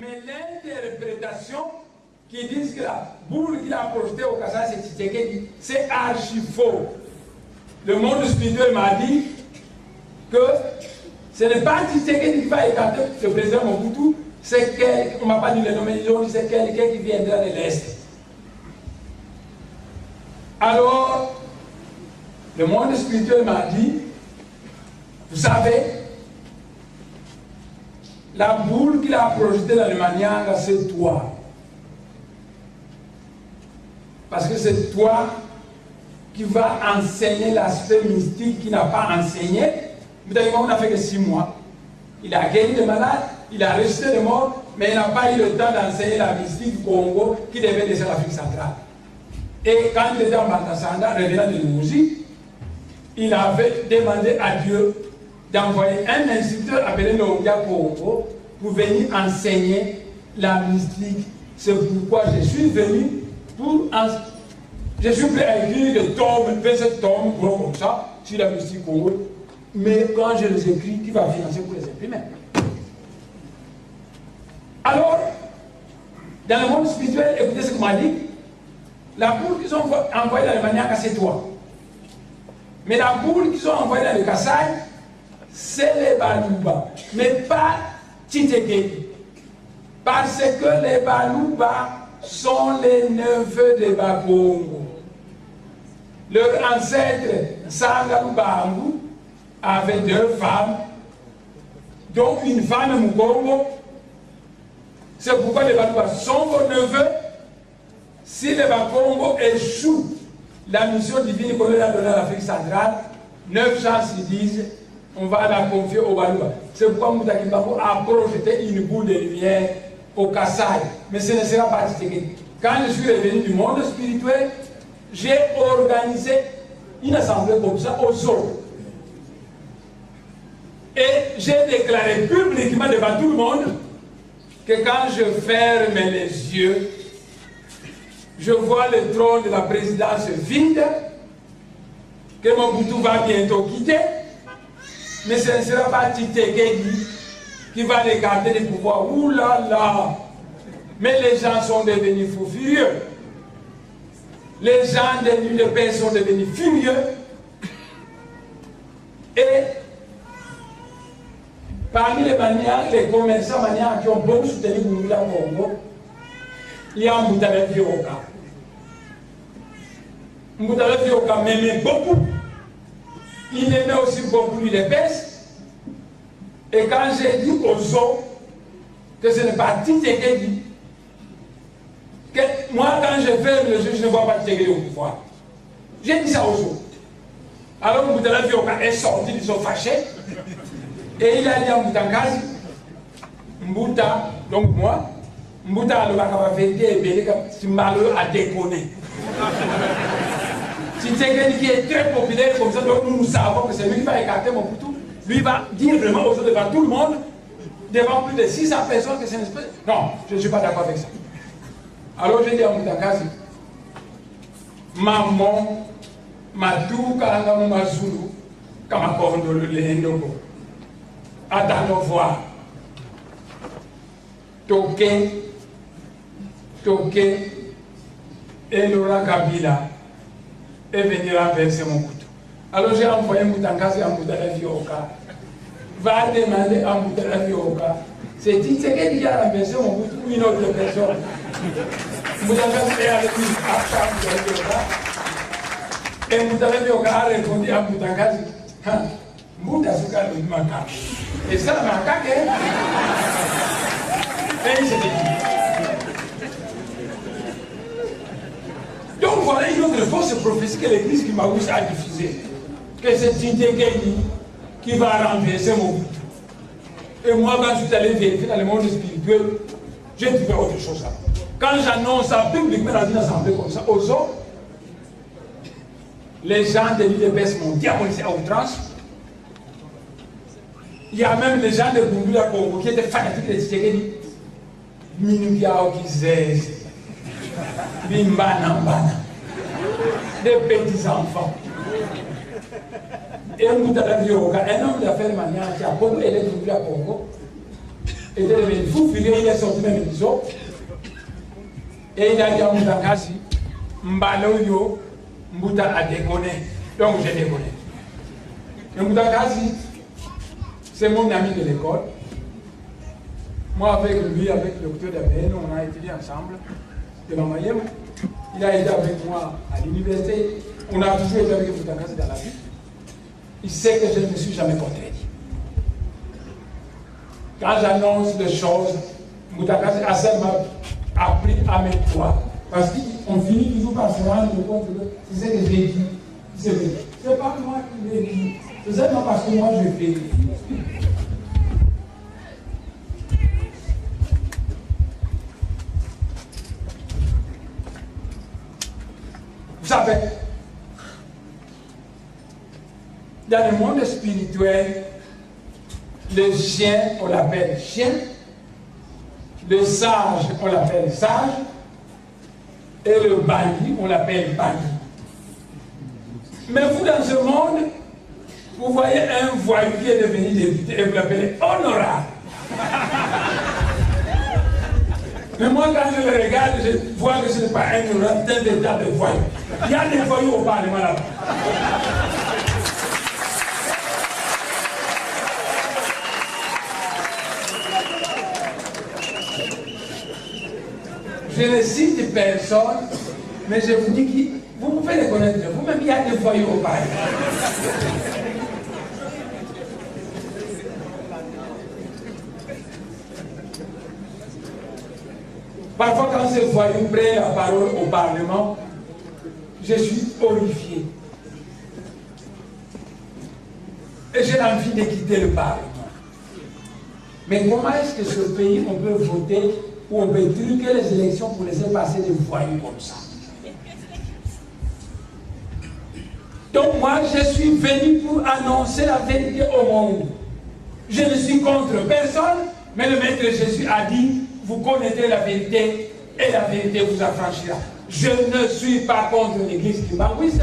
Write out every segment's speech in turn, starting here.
Mais l'interprétation qui dit que la boule qu'il a projetée au Kassai, c'est Tshisekedi, c'est archi faux. Le monde spirituel m'a dit que ce n'est pas Tshisekedi qui va écarter le président Mobutu, c'est quelqu'un, on ne m'a pas dit le nom, mais ils ont dit c'est quelqu'un qui viendra de l'Est. Alors, le monde spirituel m'a dit, vous savez, la boule qu'il a projetée dans le Manianga, c'est toi. Parce que c'est toi qui vas enseigner l'aspect mystique qu'il n'a pas enseigné. Vous savez, on n'a fait que 6 mois. Il a guéri des malades, il a ressuscité des morts, mais il n'a pas eu le temps d'enseigner la mystique du Congo qui devait laisser l'Afrique centrale. Et quand il était en Bantasanda, revenant de Nouzi, il avait demandé à Dieu d'envoyer un instructeur appelé Nongia Congo pour venir enseigner la mystique. C'est pourquoi je suis venu pour enseigner. Je suis prêt à écrire des tomes, 27 tomes, gros comme ça, sur la mystique Congo. Mais quand je les écris, qui va financer pour les imprimer? Alors, dans le monde spirituel, écoutez ce qu'on m'a dit. La boule qu'ils ont envoyée dans le Manianga, c'est toi. Mais la boule qu'ils ont envoyée dans le Kassai, c'est les Baluba. Mais pas Tshisekedi. Parce que les Baluba sont les neveux des Bakongo. Leur ancêtre, Sangalou Bangu, avait 2 femmes, dont une femme Mukongo. C'est pourquoi les Baluba sont vos neveux. Si les Bakongo échouent la mission divine qu'on leur a donnée à l'Afrique centrale, 9 gens se disent on va la confier aux Baluba. C'est pourquoi Moutaki Mbambo a projeté une boule de lumière au Kassai. Mais ce ne sera pas Tshisekedi. Quand je suis revenu du monde spirituel, j'ai organisé une assemblée comme ça au Zoo. Et j'ai déclaré publiquement devant tout le monde que quand je ferme les yeux, je vois le trône de la présidence vide, que Mobutu va bientôt quitter, mais ce ne sera pas Tshisekedi qui va l'écarter du pouvoir. Ouh là là! Mais les gens sont devenus fous furieux. Les gens de l'UDP sont devenus furieux. Et parmi les manières, les commerçants manières qui ont beaucoup soutenu Bouloula Congo, il y a Mboutala Vioka. Mboutala Vioka m'aimait beaucoup. Il aimait aussi beaucoup l'UDP. Et quand j'ai dit aux autres que ce n'est pas Tshisekedi, que moi quand je ferme les yeux, je ne vois pas Tshisekedi au pouvoir. J'ai dit ça aux autres. Alors Mboutala Vioka est sorti, ils sont fâchés. Et il a dit à Mboutangazi, Mbouta, donc moi, Mbouta a vérité et si malheureux a déconné. Si Tshisekedi qui est très populaire comme ça, donc nous savons que c'est lui qui va écarter mon couteau. Lui va dire vraiment aux autres devant tout le monde, devant plus de 600 personnes que c'est une espèce. Non, je ne suis pas d'accord avec ça. Alors j'ai dit à Mboutangazi, maman, Madou Karanga Mazulu, Kamakondo le Ndogo. Attendons voir. Toké, et Laurent Kabila est venu renverser mon couteau. Alors j'ai envoyé Moutangazi à Mboutala Vioka. Va demander à Mboutala Vioka. C'est Tshisekedi qui a renversé mon couteau ou une autre personne. Moutangazi est avec lui à Mboutala Vioka. Et Mboutala Vioka a répondu à Moutangazi. Mbouta Souka le macaque. Et ça, le macaque, hein? Et il s'est dit. Donc voilà une autre fausse prophétie que l'église Kimagoussa a diffusée. Que c'est Tshisekedi qui va renverser mon but. Et moi, quand je suis allé vérifier dans le monde spirituel, j'ai trouvé autre chose. Quand j'annonce ça publiquement dans une assemblée comme ça, aux autres, les gens de l'UDPS m'ont diabolisé à outrance. Il y a même des gens de Bouloula Congo qui étaient fanatiques de Tshisekedi. Minukiao qui zèze. Bimbana Mbana. Des petits enfants. Et Mboutala Vioka, un homme d'affaires manière qui a beaucoup aidé Bouloula Congo. était devenu fou, il est sorti même des autres. Et il a dit à Moutakasi, Mbaloyo, Mbouta a déconné. Donc j'ai déconné. Et Moutakasi, c'est mon ami de l'école. Moi, avec lui, avec le docteur Dabel, on a étudié ensemble. De la Mayem. Il a été avec moi à l'université. On a toujours été avec Moutakasi dans la vie. Il sait que je ne me suis jamais contredit. Quand j'annonce des choses, Moutakasi Hassan m'a appris à me croire. Parce qu'on finit toujours par se rendre compte que c'est ce que j'ai dit. C'est pas moi qui l'ai dit. C'est seulement parce que moi je fais. Vous savez, dans le monde spirituel, le chien, on l'appelle chien, le sage, on l'appelle sage, et le bandit, on l'appelle bandit. Mais vous, dans ce monde, vous voyez un voyou qui est devenu député et vous l'appelez honorable. Mais moi, quand je le regarde, je vois que ce n'est pas un honorable, c'est un véritable voyou. Il y a des voyous au Parlement là-bas. Je ne cite personne, mais je vous dis que vous pouvez les connaître. Vous-même, il y a des voyous au Parlement. Parfois, quand ces voyous prennent la parole au Parlement, je suis horrifié. Et j'ai envie de quitter le Parlement. Mais comment est-ce que ce pays, on peut voter ou on peut truquer les élections pour laisser passer des voyous comme ça? Donc moi, je suis venu pour annoncer la vérité au monde. Je ne suis contre personne, mais le Maître Jésus a dit, vous connaîtrez la vérité et la vérité vous affranchira. Je ne suis pas contre l'église kimbanguiste,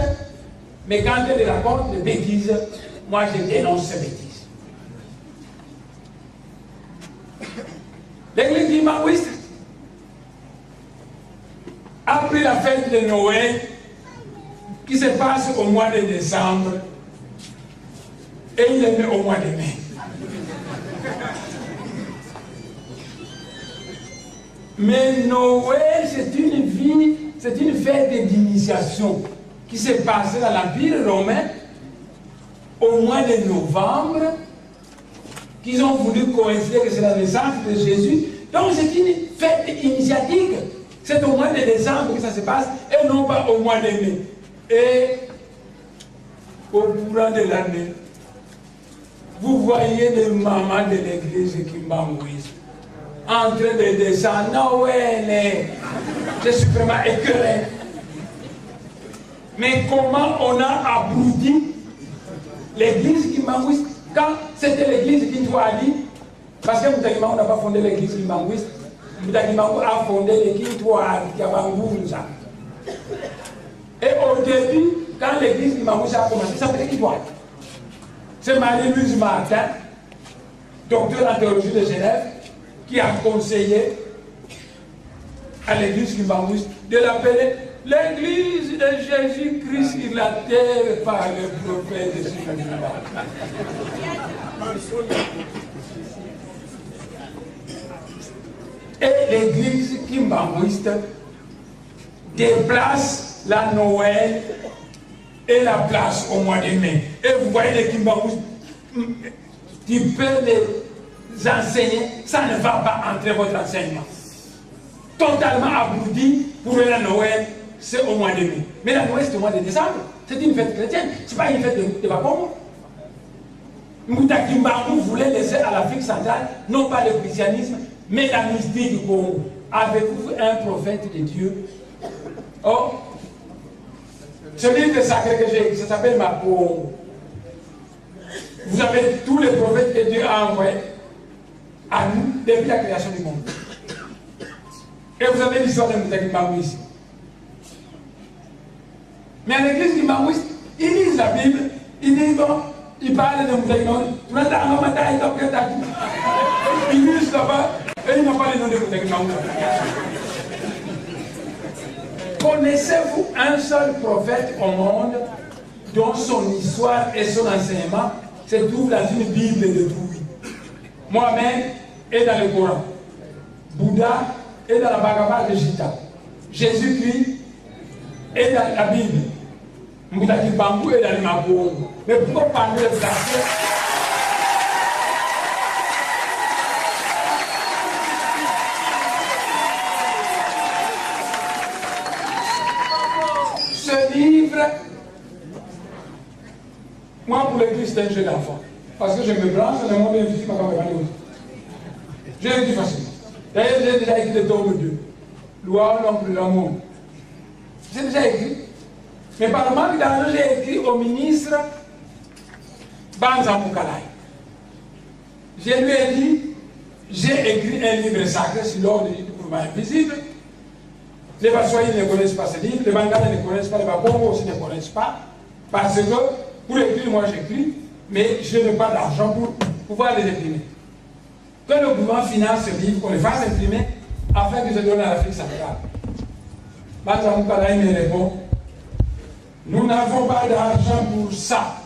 mais quand elle raconte des bêtises, moi je dénonce ces bêtises. L'église kimbanguiste, après la fête de Noël, qui se passe au mois de décembre, et il est né au mois de mai. Mais Noël, c'est une fête d'initiation qui s'est passée dans l'Empire romain au mois de novembre, qu'ils ont voulu coïncider que c'est la naissance de Jésus. Donc c'est une fête initiatique. C'est au mois de décembre que ça se passe et non pas au mois de mai. Et au courant de l'année, vous voyez les mamans de l'église kimbanguiste en train de descendre. Noël, je suis vraiment écœuré. Mais comment on a abruti l'église kimbanguiste quand c'était l'église Kintwali? Parce que Moutakimangu n'a pas fondé l'église kimbanguiste. Moutakimangu a fondé l'église Kiabangunza. Et au début, quand l'église kimbanguiste a commencé, ça s'appelait Kintwali. C'est Marie-Louise Martin, docteur en théologie de Genève, qui a conseillé à l'église kimbanguiste de l'appeler l'église de Jésus-Christ sur la terre par le prophète de Jésus. Et l'église kimbanguiste déplace la Noël et la place au mois de mai. Et vous voyez les kimbanguistes, tu peux les enseigner, ça ne va pas entrer votre enseignement. Totalement abruti pour la Noël, c'est au mois de mai. Mais la Noël, c'est au mois de décembre. C'est une fête chrétienne, ce n'est pas une fête de Bakongo. Moutakimangu voulait laisser à l'Afrique centrale, non pas le christianisme, mais la mystique du Congo. Avez-vous un prophète de Dieu? Oh, ce livre sacré que j'ai écrit, ça s'appelle Ma Congo. Vous avez tous les prophètes que Dieu a envoyés à nous depuis la création du monde. Et vous avez l'histoire de Moutakimangu ici. Mais à l'église kimbanguiste, ils lisent la Bible, ils disent bon, Il parle de Moutaïnon. Tu n'as pas un matin, il vit là-bas et il n'a pas les noms de Moutaïnon. Connaissez-vous un seul prophète au monde dont son histoire et son enseignement se trouvent dans une Bible de Douy? Mohamed est dans le Coran. Bouddha est dans la Bhagavad Gita. Jésus-Christ est dans la Bible. Moutaki Bambou est dans le Mabongo. Mais pourquoi parler de ça? Ce livre, moi pour l'église c'est un jeu d'enfant. Parce que je me branche dans le monde invisible quand même. Je le dis facilement. D'ailleurs, j'ai déjà écrit le tome 2. Loi, l'ombre de l'amour. J'ai déjà écrit. Mais par le manque d'argent, j'ai écrit au ministre Banza Moukalai. Je lui ai dit, j'ai écrit un livre sacré sur l'ordre du mouvement invisible. Les Bassoyens ne connaissent pas ce livre, les Bangalais ne connaissent pas, les Babongo aussi ne connaissent pas. Parce que pour écrire, moi j'écris, mais je n'ai pas d'argent pour pouvoir les imprimer. Que le gouvernement finance ce livre, qu'on les fasse imprimer, afin que je donne à l'Afrique centrale. Banza Moukalai me répond, nous n'avons pas d'argent pour ça.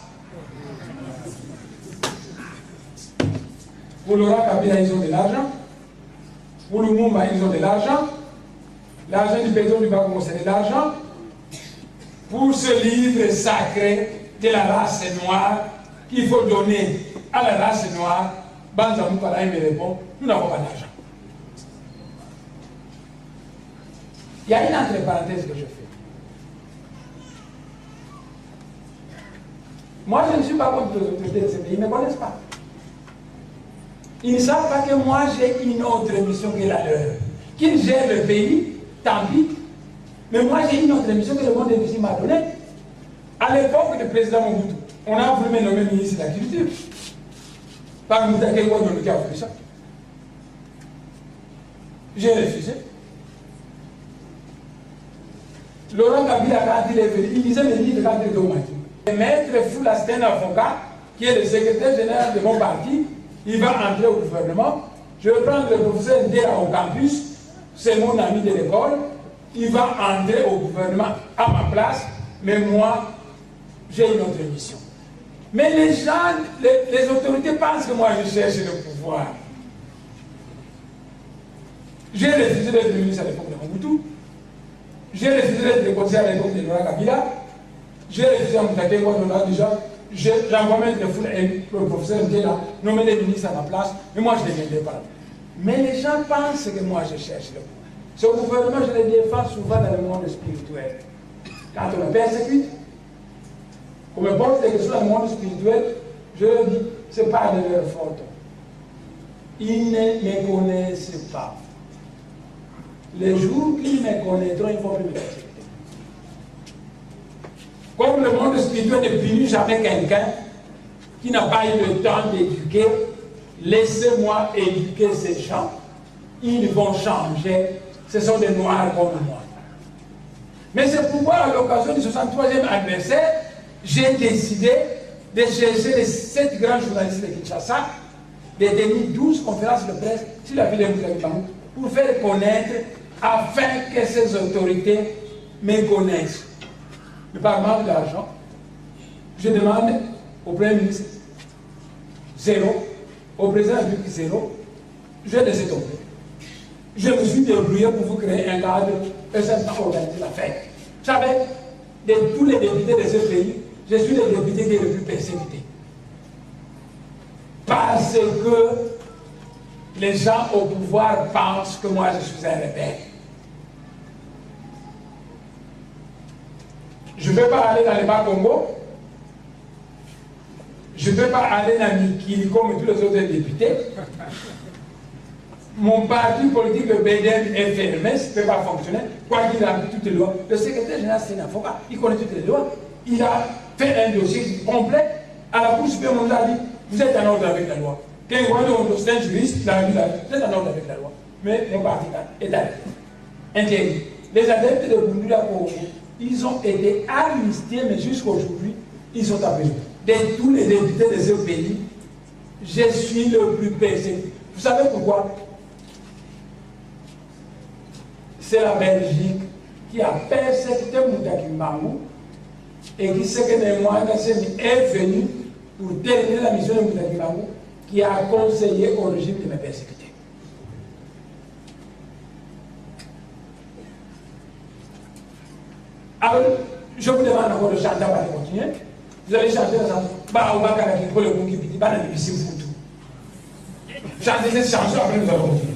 Pour Laurent Kabila, ils ont de l'argent. Pour Lumumba, ils ont de l'argent. L'argent du pétrole du Bakongo, c'est de l'argent. Pour ce livre sacré de la race noire qu'il faut donner à la race noire, Banza Moukalai me répond, nous n'avons pas d'argent. Il y a une entre parenthèse que je fais. Moi, je ne suis pas contre l'autorité de ce pays, ils ne me connaissent pas. Ils ne savent pas que moi, j'ai une autre mission que la leur. Qu'ils gèrent le pays, tant pis. Mais moi, j'ai une autre mission que le monde invisible m'a donnée. À l'époque du président Mobutu, on a voulu me nommer ministre de l'Agriculture. Par Moutake Ouadou qui a voulu ça. J'ai refusé. Laurent Kabila, quand il est venu, il lisait mes livres quand il était au Mali. Maître Foula, c'est un avocat qui est le secrétaire général de mon parti. Il va entrer au gouvernement. Je vais prendre le professeur Ndéa au campus. C'est mon ami de l'école. Il va entrer au gouvernement à ma place. Mais moi, j'ai une autre mission. Mais les gens, les autorités pensent que moi, je cherche le pouvoir. J'ai refusé d'être ministre à l'époque de Mobutu. J'ai refusé d'être le conseiller à l'époque de Laurent Kabila. J'ai refusé à Moutake Ouadou déjà. J'envoie même le foule et le professeur était là, nommé les ministres à ma place, mais moi je ne les défends pas. Mais les gens pensent que moi je cherche le pouvoir. Ce gouvernement, je le défends souvent dans le monde spirituel. Quand on me persécute, on me pose des questions dans le monde spirituel, je leur dis, ce n'est pas de leur faute. Ils ne me connaissent pas. Les jours qu'ils me connaîtront, il ne faut plus me persécuter. Comme le monde spirituel ne punit jamais quelqu'un qui n'a pas eu le temps d'éduquer, laissez-moi éduquer ces gens. Ils vont changer. Ce sont des noirs comme moi. Mais c'est pourquoi, à l'occasion du 63e anniversaire, j'ai décidé de chercher les 7 grands journalistes de Kinshasa, de tenir 12 conférences de presse sur la ville de Moutaïbamou pour faire connaître, afin que ces autorités me connaissent. Mais par manque d'argent, je demande au Premier ministre 0, au président de la République 0, je laisse tomber. Je me suis débrouillé pour vous créer un cadre et simplement organiser la fête. Vous savez, de tous les députés de ce pays, je suis le député qui est le plus persécuté. Parce que les gens au pouvoir pensent que moi je suis un rebelle. Je ne peux pas aller dans les Bas-Congo. Je ne peux pas aller dans Mikili comme tous les autres députés. Mon parti politique, le BDM, est fermé, ça ne peut pas fonctionner. Quoi qu'il a toutes les lois. Le secrétaire général, c'est un avocat, il connaît toutes les lois. Il a fait un dossier complet. À la Cour suprême, on a dit, vous êtes en ordre avec la loi. Quand c'est un juriste, il a dit, vous êtes en ordre avec la loi. Mais mon parti est interdit. Les adeptes de Bundula Congo, ils ont été amnistiés, mais jusqu'à aujourd'hui, ils sont à prison. de tous les députés de ce pays, je suis le plus persécuté. Vous savez pourquoi? C'est la Belgique qui a persécuté Moutaki Mangou et qui sait que Némoine est venu pour terminer la mission de Moutaki Mangou, qui a conseillé au régime de me persécuter. Alors, je vous demande encore de chanter avant de continuer. Vous allez chanter ça. Bah, on va faire pour le monde qui dit, bah, on ici foutu. Chantez cette chanson, après nous allons continuer.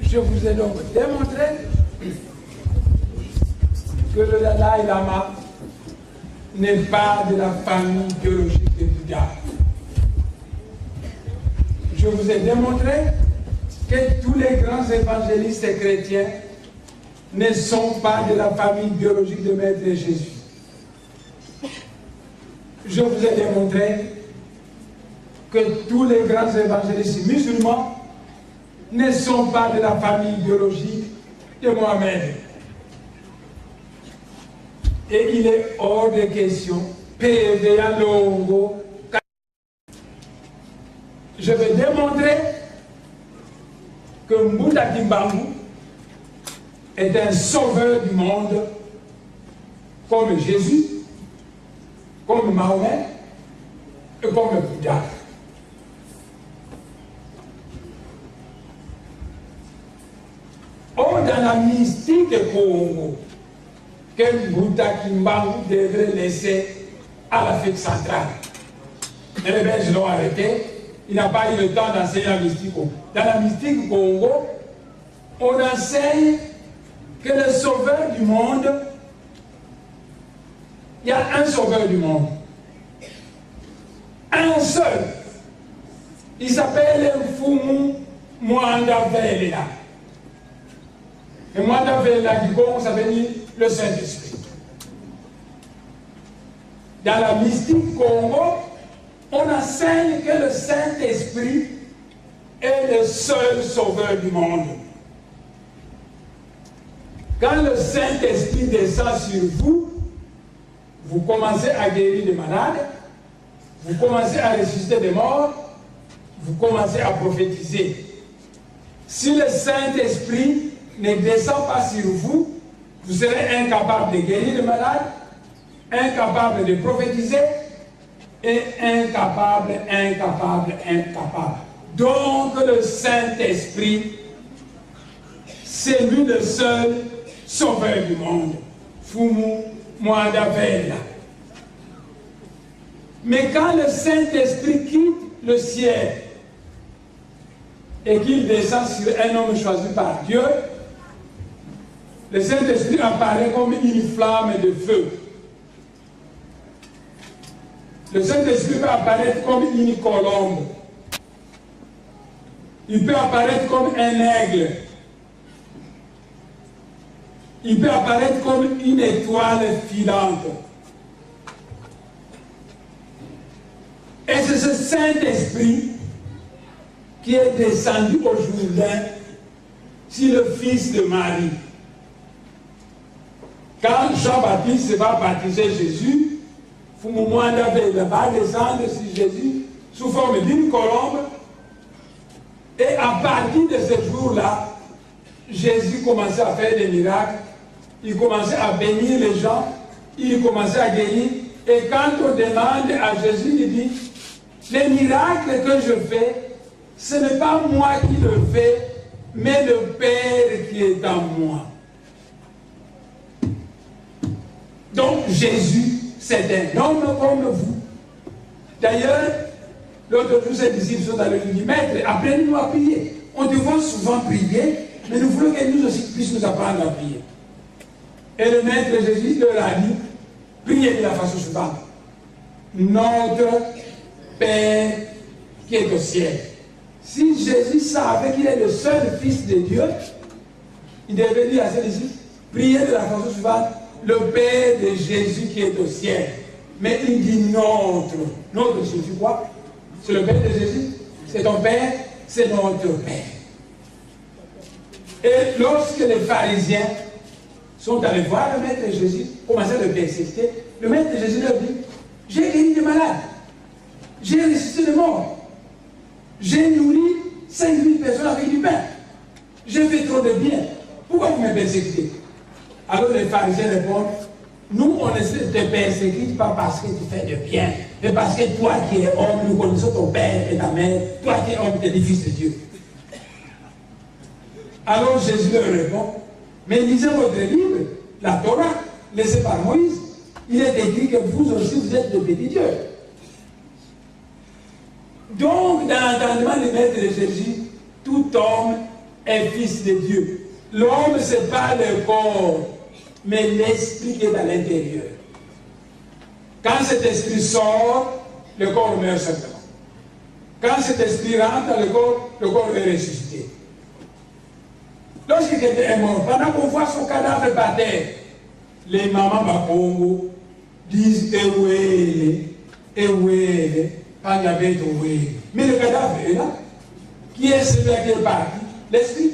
Je vous ai donc démontré que le Dalai Lama n'est pas de la famille biologique Bouddha. Je vous ai démontré que tous les grands évangélistes chrétiens ne sont pas de la famille biologique de Maître Jésus. Je vous ai démontré que tous les grands évangélistes musulmans ne sont pas de la famille biologique de Mohamed. Et il est hors de question, PVA Longo. Je vais démontrer que Mbouta Kimbangu est un sauveur du monde comme Jésus, comme Mahomet et comme Bouddha. Or, dans la mystique Congo, que Mbouta Kimbangu devrait laisser à l'Afrique centrale. Et les Belges l'ont arrêté, il n'a pas eu le temps d'enseigner la mystique Congo. Dans la mystique Congo, on enseigne que le sauveur du monde, il y a un sauveur du monde. Un seul. Il s'appelle Mfumu Mwanda Velela. Et Mwanda Velela du Congo, ça veut dire le Saint-Esprit. Dans la mystique Congo, on enseigne que le Saint-Esprit est le seul sauveur du monde. Quand le Saint-Esprit descend sur vous, vous commencez à guérir des malades, vous commencez à ressusciter des morts, vous commencez à prophétiser. Si le Saint-Esprit ne descend pas sur vous, vous serez incapable de guérir les malades, incapable de prophétiser et incapable. Donc le Saint-Esprit, c'est lui le seul sauveur du monde. Fumu Mwanda Velela. Mais quand le Saint-Esprit quitte le ciel et qu'il descend sur un homme choisi par Dieu, le Saint-Esprit apparaît comme une flamme de feu. Le Saint-Esprit peut apparaître comme une colombe. Il peut apparaître comme un aigle. Il peut apparaître comme une étoile filante. Et c'est ce Saint-Esprit qui est descendu au Jourdain sur le fils de Marie. Quand Jean-Baptiste va baptiser Jésus, Fumumwanda va descendre sur Jésus sous forme d'une colombe. Et à partir de ce jour-là, Jésus commençait à faire des miracles. Il commençait à bénir les gens. Il commençait à guérir. Et quand on demande à Jésus, il dit, les miracles que je fais, ce n'est pas moi qui le fais, mais le Père qui est en moi. Donc Jésus, c'est un homme comme vous. D'ailleurs, l'autre jour, ses disciples sont allés lui dire, Maître, apprenez-nous à prier. On te voit souvent prier, mais nous voulons que nous aussi puissions nous apprendre à prier. Et le Maître Jésus leur a dit, priez de la façon suivante. Notre Père qui est au ciel. Si Jésus savait qu'il est le seul Fils de Dieu, il devait dire à ses disciples, priez de la façon suivante, le Père de Jésus qui est au ciel. Mais il dit notre. Notre signifie quoi? C'est le Père de Jésus? C'est ton Père? C'est notre Père. Et lorsque les pharisiens sont allés voir le Maître Jésus, commençaient à le persécuter, le Maître Jésus leur dit, j'ai guéri des malades, j'ai ressuscité des morts, j'ai nourri 5000 personnes avec du pain, j'ai fait trop de bien, pourquoi vous me persécutez? Alors les pharisiens répondent, nous on ne te persécute pas parce que tu fais de bien, mais parce que toi qui es homme, nous connaissons ton père et ta mère, toi qui es homme, tu es le Fils de Dieu. Alors Jésus leur répond, mais lisez votre livre, la Torah, laissée par Moïse. Il est écrit que vous aussi, vous êtes de petits dieux. Donc, dans l'entendement du Maître de Jésus, tout homme est fils de Dieu. L'homme, ce n'est pas le corps, mais l'esprit qui est à l'intérieur. Quand cet esprit sort, le corps meurt simplement. Quand cet esprit rentre dans le corps est ressuscité. Lorsque quelqu'un est mort, pendant qu'on voit son cadavre par terre, les mamans Bakongo disent Ewele, Pangabet, Ewele. Mais le cadavre est là. Qui est celui qui est parti? L'esprit.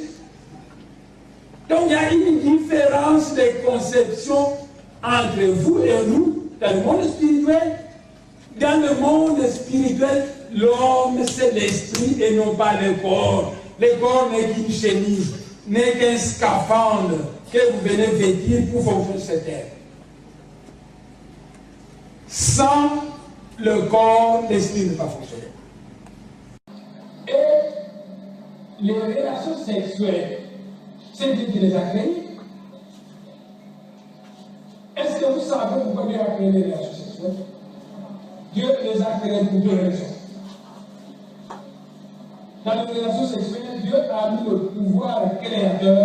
Donc il y a une différence de conception entre vous et nous dans le monde spirituel. Dans le monde spirituel, l'homme c'est l'esprit et non pas le corps. Le corps n'est qu'une chemise, n'est qu'un scaphandre que vous venez vêtir pour fonctionner sur cette terre. Sans le corps, l'esprit ne peut pas fonctionner. Et les relations sexuelles, c'est Dieu qui les a créées. Est-ce que vous savez pourquoi Dieu a créé les relations sexuelles? Dieu les a créées pour deux raisons. Dans les relations sexuelles, Dieu a mis le pouvoir créateur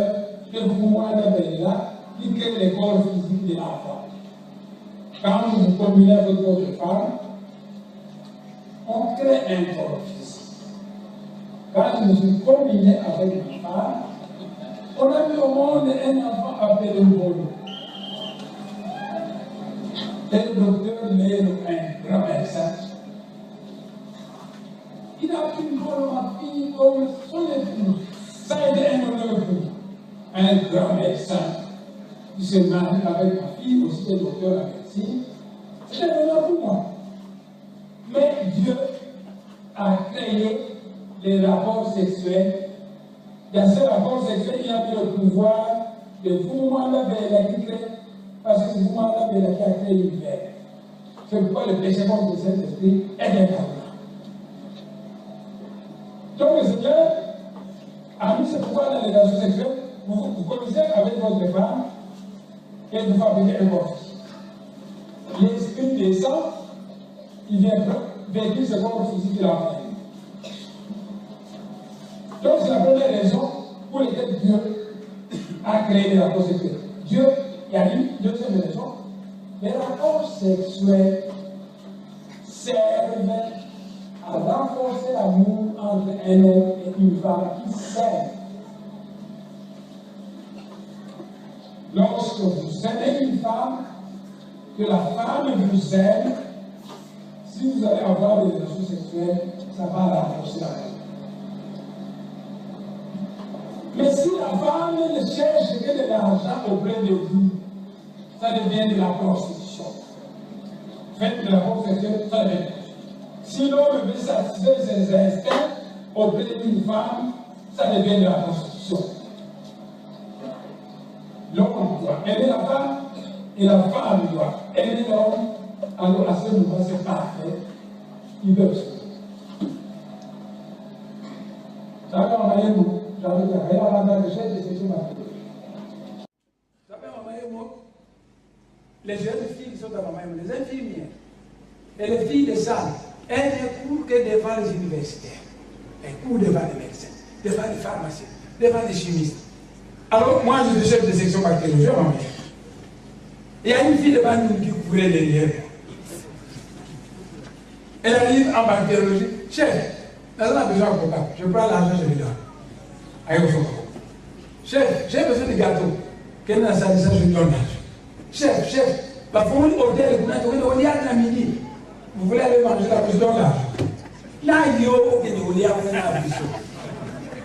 que vous moi là qui crée les corps physiques de l'enfant. Quand vous combinez avec votre femme, on crée un corps physique. Quand je me suis combiné avec ma femme, on a mis au monde un enfant appelé Mbolo. Et le docteur Lélo, un grand médecin, il a pris ma fille comme son épouse. Ça a été un honneur pour lui. Un grand médecin qui se marie avec ma fille, aussi le docteur en médecine. C'est un honneur pour moi. Mais Dieu a créé les rapports sexuels. Dans ces rapports sexuels, il a mis le pouvoir de vous m'enlever la qui crée, parce que c'est vous m'enlever la qui a créé l'univers. C'est pourquoi le péché contre le Saint-Esprit est incarné. Donc le Seigneur a mis ce pouvoir dans les relations sexuelles. Vous connaissez avec votre femme et vous fabriquez un corps. L'esprit descend, il vient vêtir ce corps physique qu'il a envoyé. Donc c'est la première raison pour laquelle Dieu a créé les rapports sexuels. Dieu, il y a une deuxième raison. Les rapports sexuels servent à renforcer l'amour entre un homme et une femme qui s'aiment. Lorsque vous aimez une femme, que la femme vous aime, si vous allez avoir des relations sexuelles, ça va renforcer l'amour. Mais si la femme ne cherche que de l'argent auprès de vous, ça devient de la prostitution. Faites de la prostitution, ça devient. Si l'homme veut satisfaire ses instincts auprès d'une femme, ça devient de la prostitution. L'homme doit aimer la femme et la femme doit aimer l'homme. Alors à ce moment, c'est parfait. Ils peuvent se faire. Ça va envoyer nous. J'avais dit, il y a la de chef de section masculine. J'avais envoyé moi. Les jeunes filles qui sont à Maman, les infirmières et les filles de salle, elles ne courent que devant les universitaires. Elles courent devant les médecins, devant les pharmaciens, devant les chimistes. Alors, moi, je suis chef de section bactériologie à ma mère. Il y a une fille devant nous qui courait derrière. Elle arrive en bactériologie. Chef, elle a besoin de coca. Je prends l'argent, je lui donne. Chef, j'ai besoin de gâteau. Quel est la salle, je lui donne l'argent. Chef, parfois on est au hôtel, on est à la midi. Vous voulez aller manger la bouche dans l'argent. Là, il y a un bouche.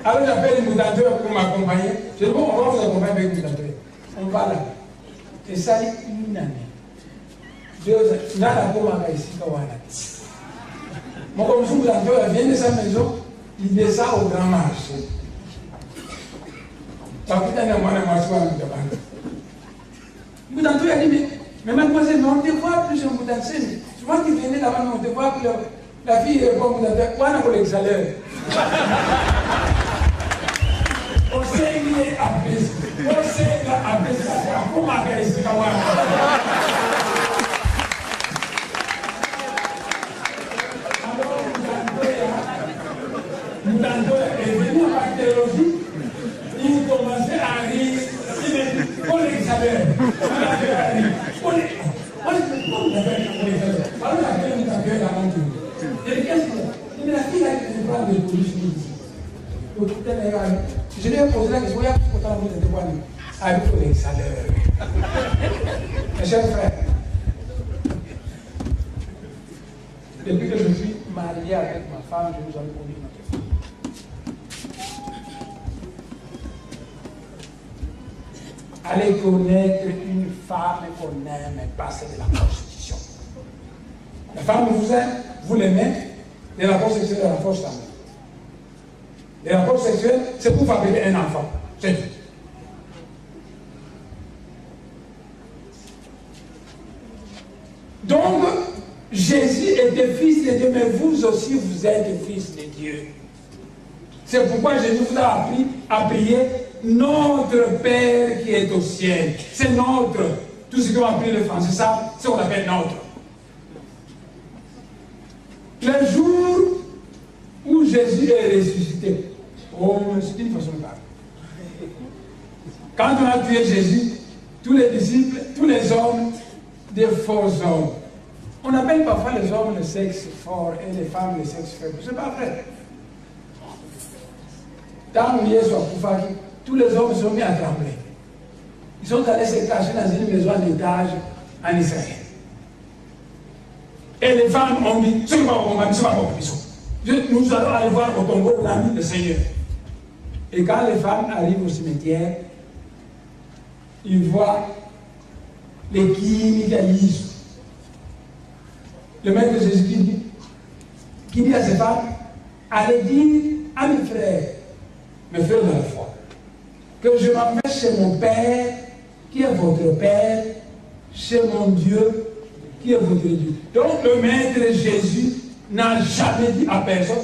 Alors j'appelle le moutanteur pour m'accompagner. Je dis, bon, on va vous accompagner avec le moutanteur. On va là. Et ça, une année. 2 ans. Là, la pomme a ici, mon comme le moutanteur vient de sa maison, il descend au grand marché. Ça coûte un mois, un mois, le moutanteur a dit, mais mademoiselle, on te voit plus un moutanteur. Souvent, tu venais là-bas, on te voit que la fille est bon moutanteur. Quoi, on a pour l'exhaleur? On sait qu'il est apaisé. On sait qu'il est apaisé. Comment apaiser ce kawana? Alors, Moutanto est venu en bactériologie. Il commençait à rire. Il est dit, on l'exagère. On a fait à rire. On l'exagère. Alors, la gueule est à la monture. avec les salaires. Mes chers frères, depuis que je suis marié avec ma femme, je vous en ai connu notre fille. Allez connaître une femme qu'on n'aime pas, c'est de la prostitution. La femme vous aime, vous l'aimez, les rapports sexuels de la force d'amour. Les rapports sexuels, c'est pour fabriquer un enfant. C'est tout. Donc, Jésus était fils de Dieu, mais vous aussi, vous êtes fils de Dieu. C'est pourquoi Jésus vous a appris à prier notre Père qui est au ciel. C'est notre. Tout ce qu'on appelle le français, ça, c'est ce qu'on appelle notre. Le jour où Jésus est ressuscité, c'est une façon de parler. Quand on a tué Jésus, tous les disciples, tous les hommes, des faux hommes. On appelle parfois les hommes le sexe fort et les femmes le sexe faible. Ce n'est pas vrai. Dans Yesu Akufaki, tous les hommes se sont mis à trembler. Ils sont allés se cacher dans une maison en étage en Israël. Et les femmes ont dit, ce n'est pas bon, ce n'est pas bon. Nous allons aller voir au tombeau où on a mis le Seigneur. Et quand les femmes arrivent au cimetière, ils voient les Kimikaïs. Le maître Jésus qui dit à ses femmes, allez dire à mes frères de la foi, que je m'en vais chez mon Père, qui est votre Père, chez mon Dieu, qui est votre Dieu. Donc le maître Jésus n'a jamais dit à personne,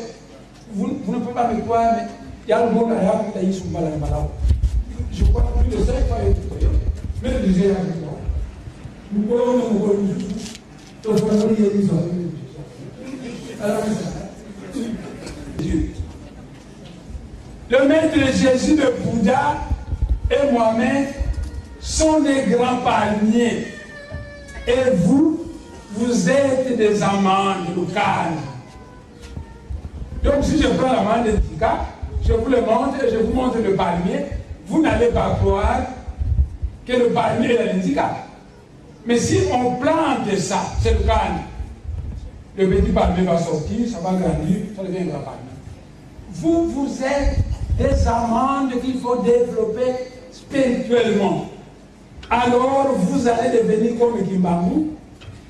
vous ne pouvez pas me croire, mais il y a le monde à la je crois que plus de 5 fois, mais le disait avec moi. Nous pouvons le maître Jésus de Bouddha et moi-même sont des grands palmiers. Et vous, vous êtes des amandes locales. Donc si je prends l'amande de Tika, je vous le montre et je vous montre le palmier, vous n'allez pas croire que le palmier est l'indica. Mais si on plante ça, c'est le canne. Le petit palmier va sortir, ça va grandir, ça devient un grand palmier. Vous, vous êtes des amandes qu'il faut développer spirituellement. Alors vous allez devenir comme Kimbangu,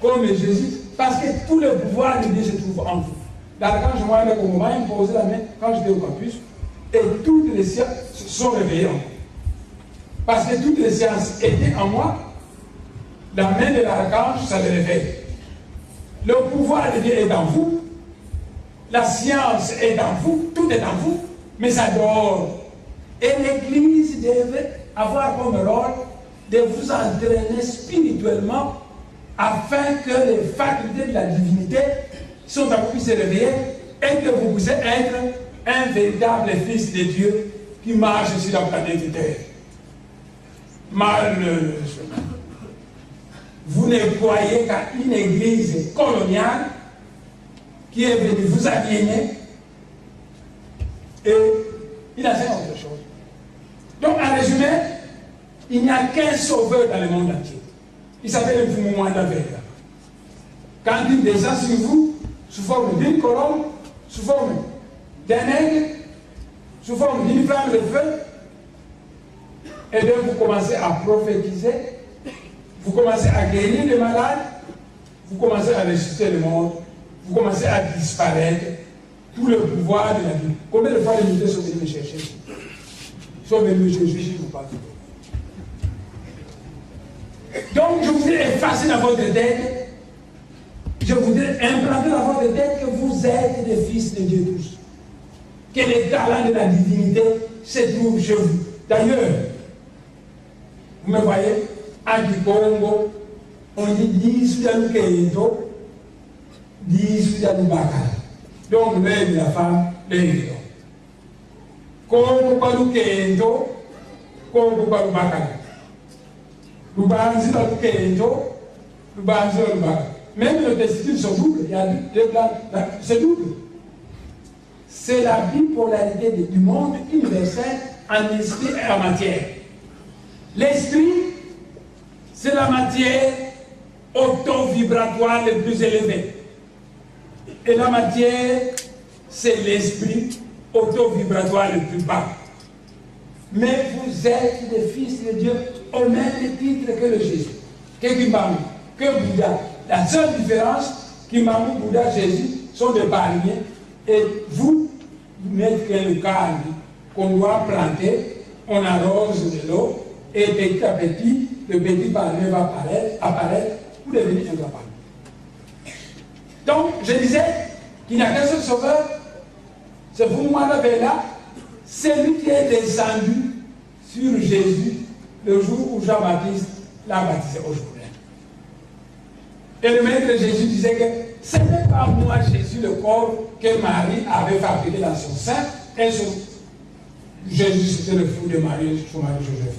comme Jésus, parce que tout le pouvoir de Dieu se trouve en vous. Quand je m'en allais au moment, il me posait la main quand j'étais au campus, et toutes les sciences se sont réveillées en moi. Parce que toutes les sciences étaient en moi. La main de l'archange, ça le réveille. Le pouvoir de Dieu est en vous. La science est en vous. Tout est en vous. Mais ça dort. Et l'Église devait avoir comme rôle de vous entraîner spirituellement afin que les facultés de la divinité sont en vous puissent se réveiller et que vous puissiez être un véritable fils de Dieu qui marche sur la planète Terre. Malheureusement, vous ne croyez qu'à une église coloniale qui est venue vous aliéner et il a fait autre chose. Donc, en résumé, il n'y a qu'un sauveur dans le monde entier. Il s'appelle le mouvement d'Avera. Quand il descend sur vous, sous forme d'une colombe, sous forme d'un aigle, sous forme d'une flamme de feu, et donc vous commencez à prophétiser, vous commencez à guérir les malades, vous commencez à ressusciter le monde, vous commencez à disparaître, tout le pouvoir de la vie. Combien de fois les militaires sont venus me chercher? Ils sont venus me chercher, je vous parle. Donc je voudrais effacer dans votre tête, je voudrais implanter dans votre tête que vous êtes des fils de Dieu tous. Que les talents de la divinité se trouvent chez vous. D'ailleurs, vous me voyez, à Kikongo, on dit 10 Soudanou Keito, 10 Soudanou Bakal. Donc, l'homme, la femme, l'homme. Kongo Balou Keito, Kongo Balou Bakal. Lubanzi Balou Keito, Lubanzi Balou Bakal. Même le testicules sont doubles, il y a deux blancs, c'est double. C'est la bipolarité du monde universel en esprit et en matière. L'esprit, c'est la matière auto-vibratoire le plus élevée. Et la matière, c'est l'esprit auto-vibratoire le plus bas. Mais vous êtes des fils de Dieu au même titre que le Jésus, que Kimbamu, que Bouddha. La seule différence, Kimbamu, Bouddha, Jésus sont des palmiers et vous mettez le cadre qu'on doit planter, on arrose de l'eau et petit à petit, le petit palmier va apparaître pour devenir un grand palmier. Donc, je disais qu'il n'y a qu'un seul sauveur, c'est vous, moi, là, c'est lui qui est descendu sur Jésus le jour où Jean-Baptiste l'a baptisé au Jourdain. Et le maître Jésus disait que ce n'est pas moi, Jésus, le corps que Marie avait fabriqué dans son sein, et Jésus, c'était le fou de Marie, son mari Joseph.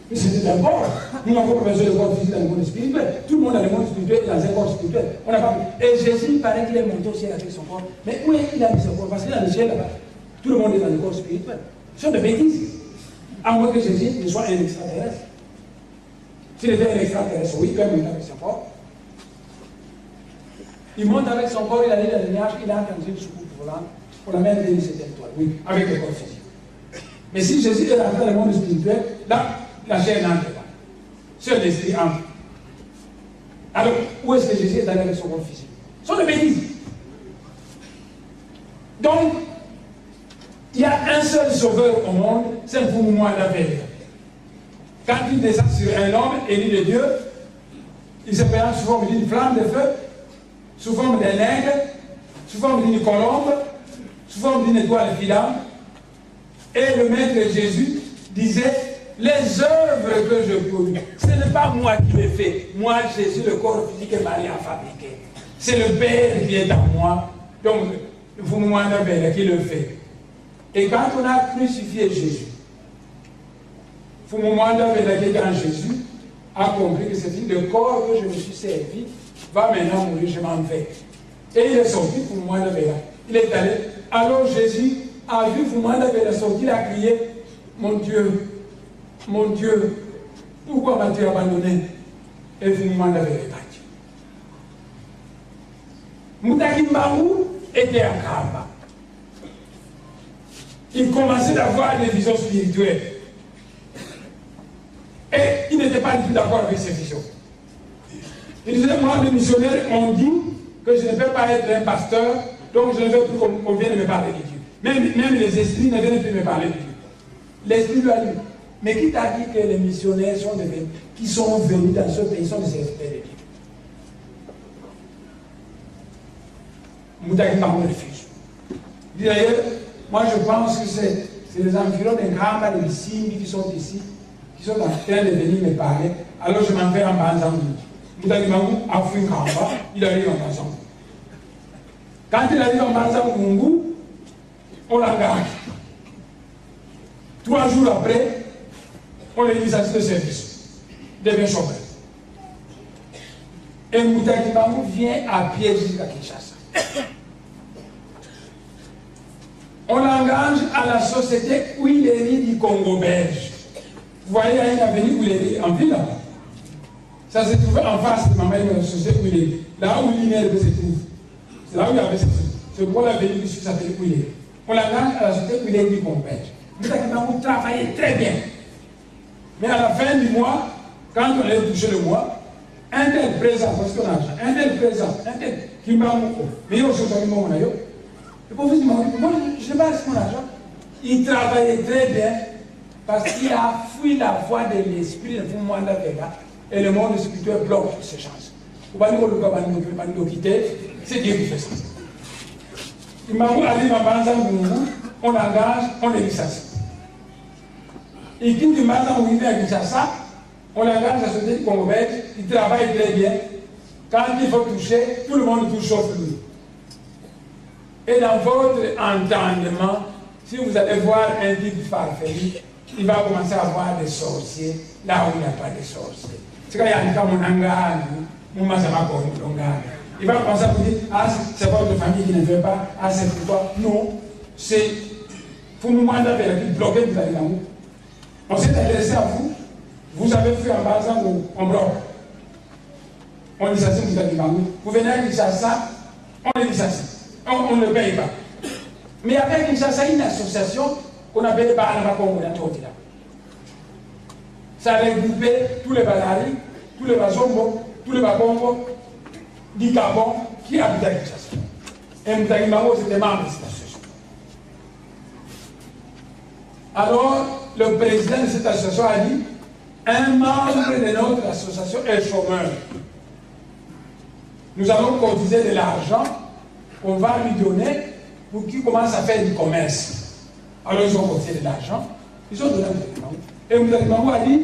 Mais c'était d'abord, nous n'avons pas besoin de corps physique dans le monde spirituel. Tout le monde a le monde spirituel dans un corps spirituel. On n'a pas. Et Jésus, il paraît qu'il est monté au ciel avec son corps. Mais où est-ce qu'il a mis son corps? Parce qu'il est dans le ciel là-bas. Tout le monde est dans le corps spirituel. Ce sont des bêtises. À moins que Jésus ne soit un extraterrestre. S'il était un extraterrestre, oui, il peut monter avec son corps. Il monte avec son corps, il allait dans le nuage, il entre dans une soucoupe volante pour la même venir cette étoile. Oui, avec le corps physique. Mais si Jésus est rentré dans le monde spirituel, là, la chair n'entre pas. Seul l'esprit entre. Alors, où est-ce que Jésus est allé avec son corps physique? Ce sont des bêtises. Donc, il y a un seul sauveur au monde, c'est pour moi la veille. Quand il descend sur un homme élu de Dieu, il se présente sous forme d'une flamme de feu, sous forme d'un aigle, sous forme d'une colombe, sous forme d'une étoile filante. Et le maître Jésus disait, les œuvres que je produis, ce n'est pas moi qui les fais. Moi, Jésus, le corps physique que Marie a fabriqué. C'est le Père qui est en moi. Donc, vous moi qui le fait. Et quand on a crucifié Jésus, vous moi quand Jésus a compris que c'est le corps que je me suis servi va maintenant mourir, je m'en vais. Et il est sorti pour moi il est allé. Alors Jésus a vu vous moi sorti, il a crié, mon Dieu, pourquoi m'as-tu abandonné? Et vous moi battu. Moutaki Mbangou était à Kamba. Il commençait d'avoir des visions spirituelles. Et il n'était pas du tout d'accord avec ces visions. Il disait, moi, les missionnaires ont dit que je ne peux pas être un pasteur, donc je ne veux plus qu'on vienne me parler de Dieu. Même les esprits ne viennent plus me parler de Dieu. L'esprit lui a dit, mais qui t'a dit que les missionnaires qui sont venus dans ce pays sont des esprits de Dieu? Moutaki Mbangou refuse. D'ailleurs, moi je pense que c'est les environs des Kamba, des Simbi qui sont ici, qui sont en train de venir me parler. Alors je m'en vais en Banzangou. Moutaki Mbangou a fui Kamba, il arrive en Banzangou. Quand il arrive en Banzangou, on l'engage. 3 jours après, on les licencie de service. Il devient chômeur. Et Moutaki Mbangou vient à pied jusqu'à Kinshasa. On l'engage à la société Huileri du Congo belge. Vous voyez, il y a une avenue Huileri en ville là-bas. Ça se trouve en face de la société Huileri. Là où l'INERB se trouve. C'est là où il y avait ce truc. C'est pour l'avenue qui s'appelle Huileri. On l'engage à la société Huileri du Congo belge. Moutaki Mbangou travaillait très bien. Mais à la fin du mois, quand on allait toucher le mois, un tel présent, parce qu'on a argent, un tel présent, un tel qui m'a beaucoup. Mais il y a aussi un moment, le pauvre dit, moi, je n'ai pas mon argent. Il travaillait très bien parce qu'il a fui la voie de l'esprit de Fumwanda Vega et le monde spirituel bloque toutes ses chances. C'est Dieu qui fait ça. Il m'a dit, on engage, on les licencie. Et qui dit maintenant, on vient à Kinshasa, on engage la société congolaise, il travaille très bien. Quand il faut toucher, tout le monde touche sauf lui. Et dans votre entendement, si vous allez voir un type farfelu, il va commencer à voir des sorciers là où il n'y a pas de sorciers. C'est quand il y a un cas, il va commencer à vous dire, ah, c'est votre famille qui ne veut pas, ah, c'est pourquoi. Non, c'est pour nous qui bloquer vous allez là-haut. On s'est intéressé à vous. Vous avez fait un bazar en bloc. On licencie Moutaki Mbangou. Vous venez à Kinshasa, on les licencie. On ne paye pas. Mais avec Kinshasa, une association qu'on appelle Bahanaba Congo. Ça a regroupé tous les Balari, tous les Bazombo, tous les Bakongo du Gabon qui habitent à Kinshasa. Et Moutaki Mbangou, c'était membre de cette association. Alors, le président de cette association a dit, un membre de notre association est chômeur. Nous allons cotiser de l'argent qu'on va lui donner pour qu'il commence à faire du commerce. Alors ils ont cotisé de l'argent, ils ont donné un document. Et Moutaki Mbangou a dit,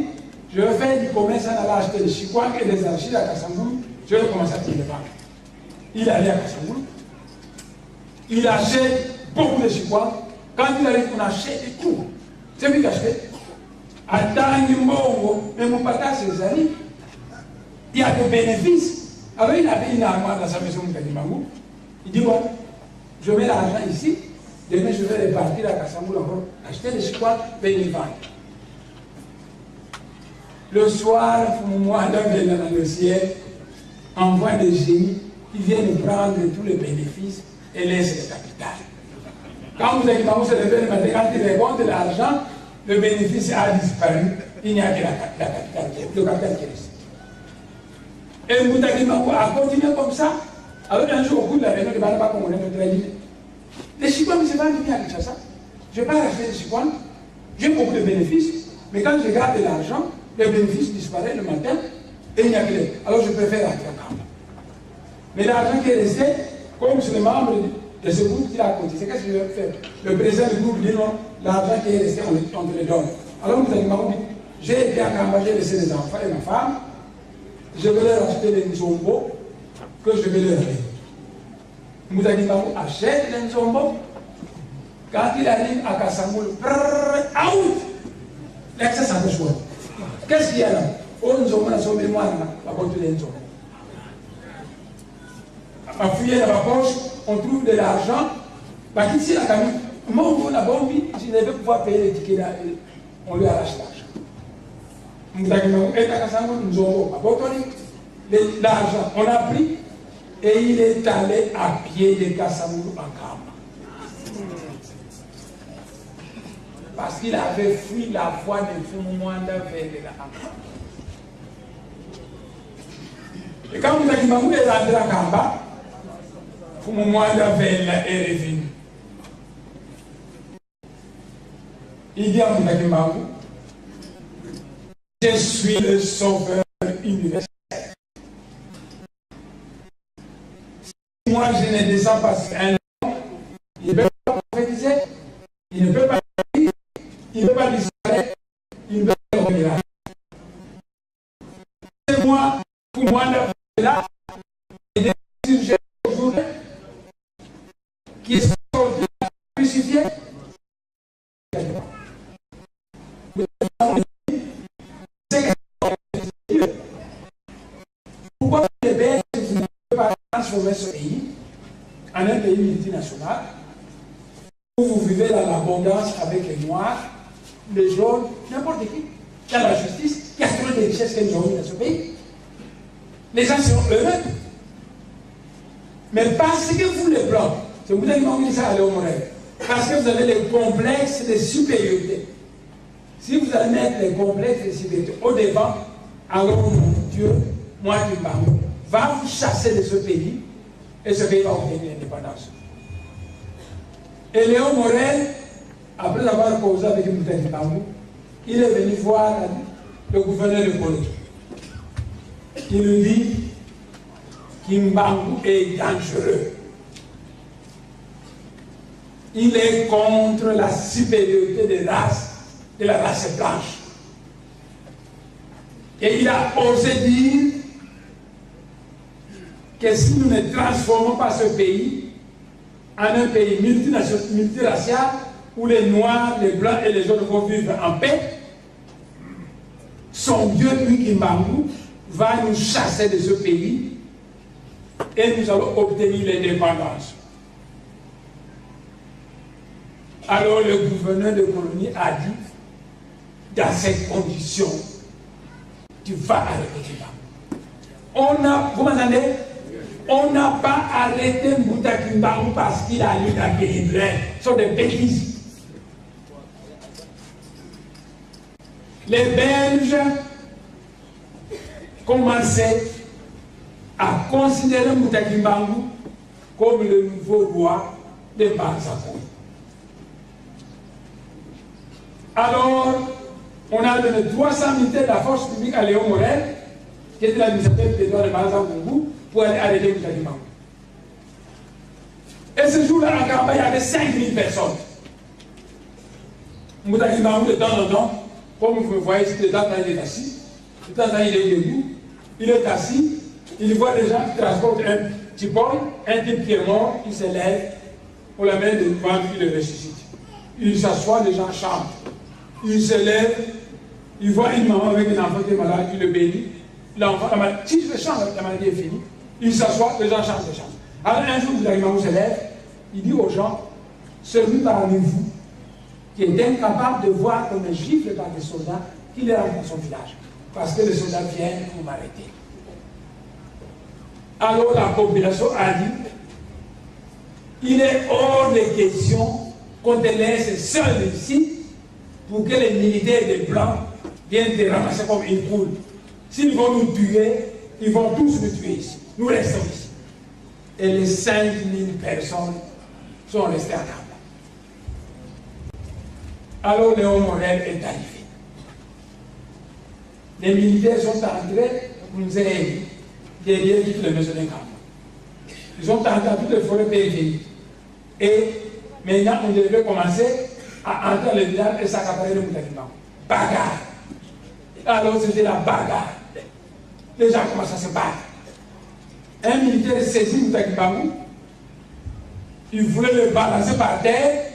je vais faire du commerce en allant acheter des chikwang et des archives à Kassangoulou, je vais commencer à payer les banques. Il allait à Kassangoulou, il achète beaucoup de chikwang, quand il arrive, on achète tout. C'est lui qui achète. Attends, mais mon papa, ses amis, il y a des bénéfices. Alors il avait une armoire dans sa maison, Moutaki Mbangou. Il dit, bon, je mets l'argent ici, demain je vais repartir à Kassangoulou encore, acheter des chikwang, payer les ventes. Le soir, moi, dans le ciel, envoie des génies qui viennent prendre tous les bénéfices et laissent le capital. Quand vous avez commencé à lever le matin, quand il récolte de l'argent, le bénéfice a disparu. Il n'y a que le capital qui est resté. Et Moutaki Mbangou a continué comme ça. Alors un jour, au cours de la réunion de Bahanaba Congo, on a dit, les chikwang, c'est pas venu à Kinshasa. Je ne vais pas acheter des chikwang. J'ai beaucoup de bénéfices, mais quand je garde de l'argent, les bénéfices disparaissent le matin et il n'y a que les. Alors je préfère acheter un camp. Mais l'argent qui est resté, comme c'est le membre de ce groupe qui l'a cotisé, qu'est-ce que je vais faire? Le président du groupe dit non, l'argent qui est resté, on te le donne. Alors Moutaki Mbangou dit, j'ai été à Kamba, j'ai laissé les enfants et ma femme, je vais leur acheter les nzombo que je vais leur donner. Moutaki Mbangou achète les nzombo. Quand il arrive à Kassangoulou, out! L'excès s'en fait choix. Qu'est-ce qu'il y a là? On nous a sauvé moi à côté des nzombo. À fouiller dans ma poche, on trouve de l'argent. Bah, qui c'est la camille? Moi, on a bon, je ne vais pouvoir payer les tickets là. On lui arrache l'argent. Moutaki Mbangou est à Kassangoulou, nous avons apporté l'argent. On a pris et il est allé à pied de Kassangoulou en Kamba. Parce qu'il avait fui la voie de Fumumwanda vers la Kamba. Et quand Moutaki Mbangou est rentré à Kamba, Fumumwanda est revenu. Il dit à Moutaki Mbangou, je suis le sauveur universel. Si moi je ne descends pas sur un homme, il ne peut pas prophétiser, il ne peut pas dire, il ne peut pas disparaître, il ne peut pas revenir. C'est moi, pour moi, là, et des sujets aujourd'hui qui sont crucifiés. Pourquoi les Belges ne peuvent pas transformer ce pays en un pays multinational où vous vivez dans l'abondance avec les Noirs, les jaunes, n'importe qui. Il y a la justice, il y a toujours des richesses qu'ils ont dans ce pays. Les gens sont heureux. Mais parce que vous, les Blancs, c'est vous qui m'avez dit ça à Léon Morel, parce que vous avez les complexes de supériorité. Si vous allez mettre les complexes de supériorité au devant, alors mon Dieu, moi qui parle, va vous chasser de ce pays et ce pays va obtenir l'indépendance. Et Léon Morel, après avoir causé avec Moutaki Mbangou, il est venu voir le gouverneur de Colombie. Il lui dit qu'Mbangou est dangereux. Il est contre la supériorité de la race blanche. Et il a osé dire que si nous ne transformons pas ce pays en un pays multiracial où les Noirs, les Blancs et les jaunes vont vivre en paix, son Dieu, lui, Mbangou, va nous chasser de ce pays et nous allons obtenir l'indépendance. Alors le gouverneur de colonie a dit, dans cette condition, tu vas arrêter Kimbangu. Vous m'entendez? On n'a pas arrêté Mbouta Kimbangu parce qu'il a lu la Guélibré. Ce sont des bêtises. Les Belges commençaient à considérer Mbouta Kimbangu comme le nouveau roi de Banzako. Alors, on a donné 300 militaires de la force publique à Léon Morel, qui était l'administrateur des droits de Banzako, pour aller arrêter Mbouta Kimbangu. Et ce jour-là, en Kamba, il y avait 5000 personnes. Mbouta Kimbangu, de temps en temps, comme vous me voyez, de temps en temps, il est assis, de temps en temps, il est debout, il est assis, il voit des gens qui transportent un petit bol, un type qui est mort, il se lève, on l'amène devant, il le ressuscite. Il s'assoit, les gens chantent. Il se lève, il voit une maman avec un enfant qui est malade, il le bénit. L'enfant, si je le chante, la maladie est finie. Il s'assoit, les gens chantent, Alors un jour, Mbouta Kimbangu se lève, il dit aux gens, celui parmi vous qui est incapable de voir comme un gifle par des soldats, qu'il est rentre dans son village. Parce que les soldats viennent pour m'arrêter. Alors la population a dit, il est hors de question qu'on te laisse seul ici pour que les militaires des Blancs viennent te ramasser comme une poule. S'ils vont nous tuer, ils vont tous nous tuer ici. Nous restons ici. Et les 5000 personnes sont restées à Kamba. Alors Léon Morel est arrivé. Les militaires sont entrés, vous nous avez dit, derrière toutes les maisons de Kamba. Ils ont entré dans toutes les forêts périphériques. Et maintenant, on devait commencer à entrer dans le village et s'accaparer le Mbouta Kimbangu. Bagarre. Alors c'était la bagarre. Les gens commencent à se battre. Un militaire saisit Mbouta Kimbangu. Il voulait le balancer par terre.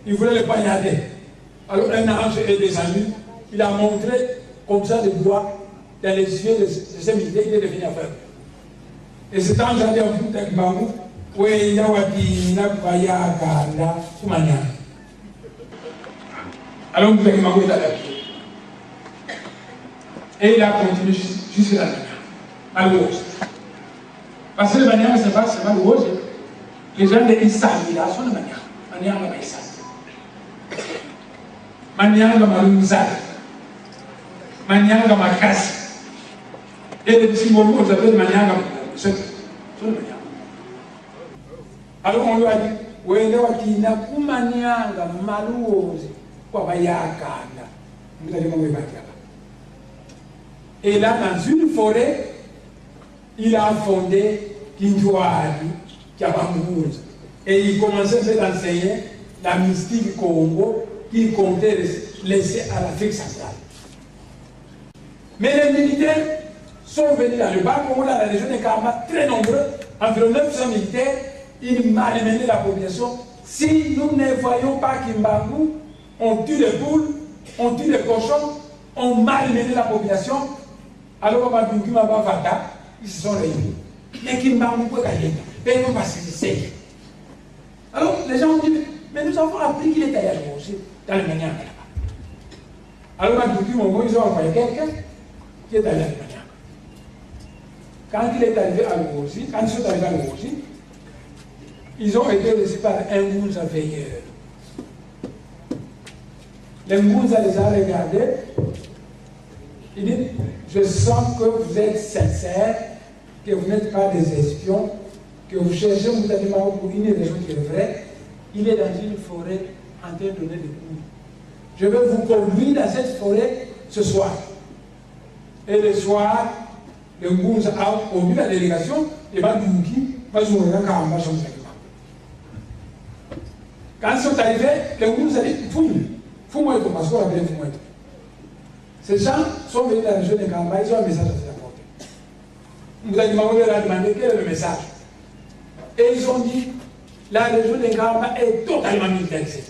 Il voulait le poignarder. Alors un ange est descendu. Il a montré comme ça le doigt dans les yeux de ce militaire. Il est devenu aveugle. Et cet ange a dit à Mbouta Kimbangu, alors Mbouta Kimbangu est allé à pied. Et il a continué jusqu'à la Maniang, à l'Ouest. Parce que le Maniang, ce n'est pas seulement l'Ouest. Les gens de Issami là sont le Maniang. Maniang va Issami. Maniang va Malumzal. Maniang va Makassi. Et les petits mots, on s'appelle Maniang va Malumzal. C'est le Maniang. Alors on lui a dit, wende wakina kumanyanga maluozi kwa bayakanda. Et là, dans une forêt, il a fondé Kintuari, Kiabamouz. Et il commençait à enseigner la mystique Congo qu'il comptait laisser à l'Afrique centrale. Mais les militaires sont venus dans le Bas-Congo, dans la région de Kamba, très nombreux, environ 900 militaires. Ils malmenaient la population. Si nous ne voyons pas Kimbangu, on tue les poules, on tue les cochons, on malmenait la population. Alors, ils se sont réunis. Mais Kimbangu peut gagner. Mais non, parce que c'est. Alors, les gens ont dit, mais nous avons appris qu'il est allé aussi, dans le Maniang là-bas. Alors, ils ont envoyé quelqu'un qui est allé à Maniang. Quand il est arrivé à Luosi, quand ils sont arrivés à Luosi, ils ont été reçus par un Ngunza veilleur. Le Ngunza les a regardés. Il dit, je sens que vous êtes sincères, que vous n'êtes pas des espions, que vous cherchez Mbouta Kimbangu pour une raison qui est vraie. Il est dans une forêt en train de donner des coups. Je vais vous conduire dans cette forêt ce soir. Et le soir, le Ngunza a conduit la délégation et va Douki, va jouer un Kamba. Quand ils sont arrivés, le Ngunza a dit, fous-moi tout, parce qu'on l'appelait fous-moi tout. Ces gens sont venus dans la région de Kamba, ils ont un message à se apporter. Mbouta Kimbangu leur a demandé quel est le message. Et ils ont dit, la région de Kamba est totalement militarisée.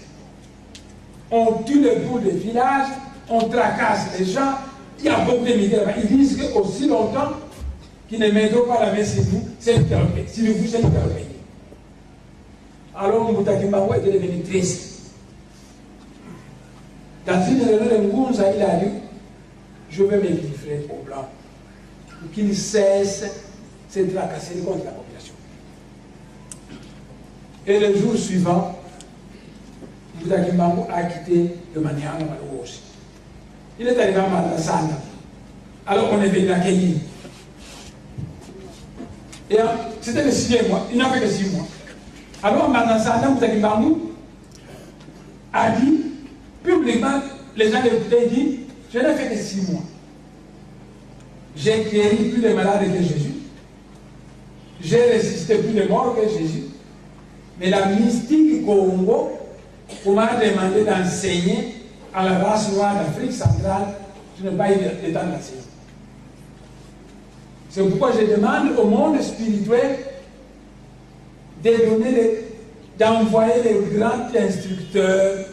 On tue les poules des villages, on tracasse les gens, il y a beaucoup de militaires. Ils disent qu'aussi longtemps qu'ils ne mettront pas la main sur vous, c'est nous qui allons payer. Si vous, c'est nous qui allons payer. Alors Mbouta Kimbangu était devenu triste. Dans une réunion de Ngunza, il a dit, je vais m'équilibrer au blanc pour qu'il cesse de tracasser contre la population. Et le jour suivant, Mbouta Kimbangu a quitté le Maniang Malou aussi. Il est arrivé à Malasana. Alors on est venu l'accueillir. Et c'était le 6e mois, il n'a fait que 6 mois. Alors Malasana, Mbouta Kimbangu a dit, publiquement, les gens l'écoutaient et disent, je n'ai fait que 6 mois. J'ai guéri plus de malades que Jésus. J'ai ressuscité plus de morts que Jésus. Mais la mystique Congo, on m'a demandé d'enseigner à la race noire d'Afrique centrale, je n'ai pas eu le temps d'enseigner. C'est pourquoi je demande au monde spirituel d'envoyer les grands instructeurs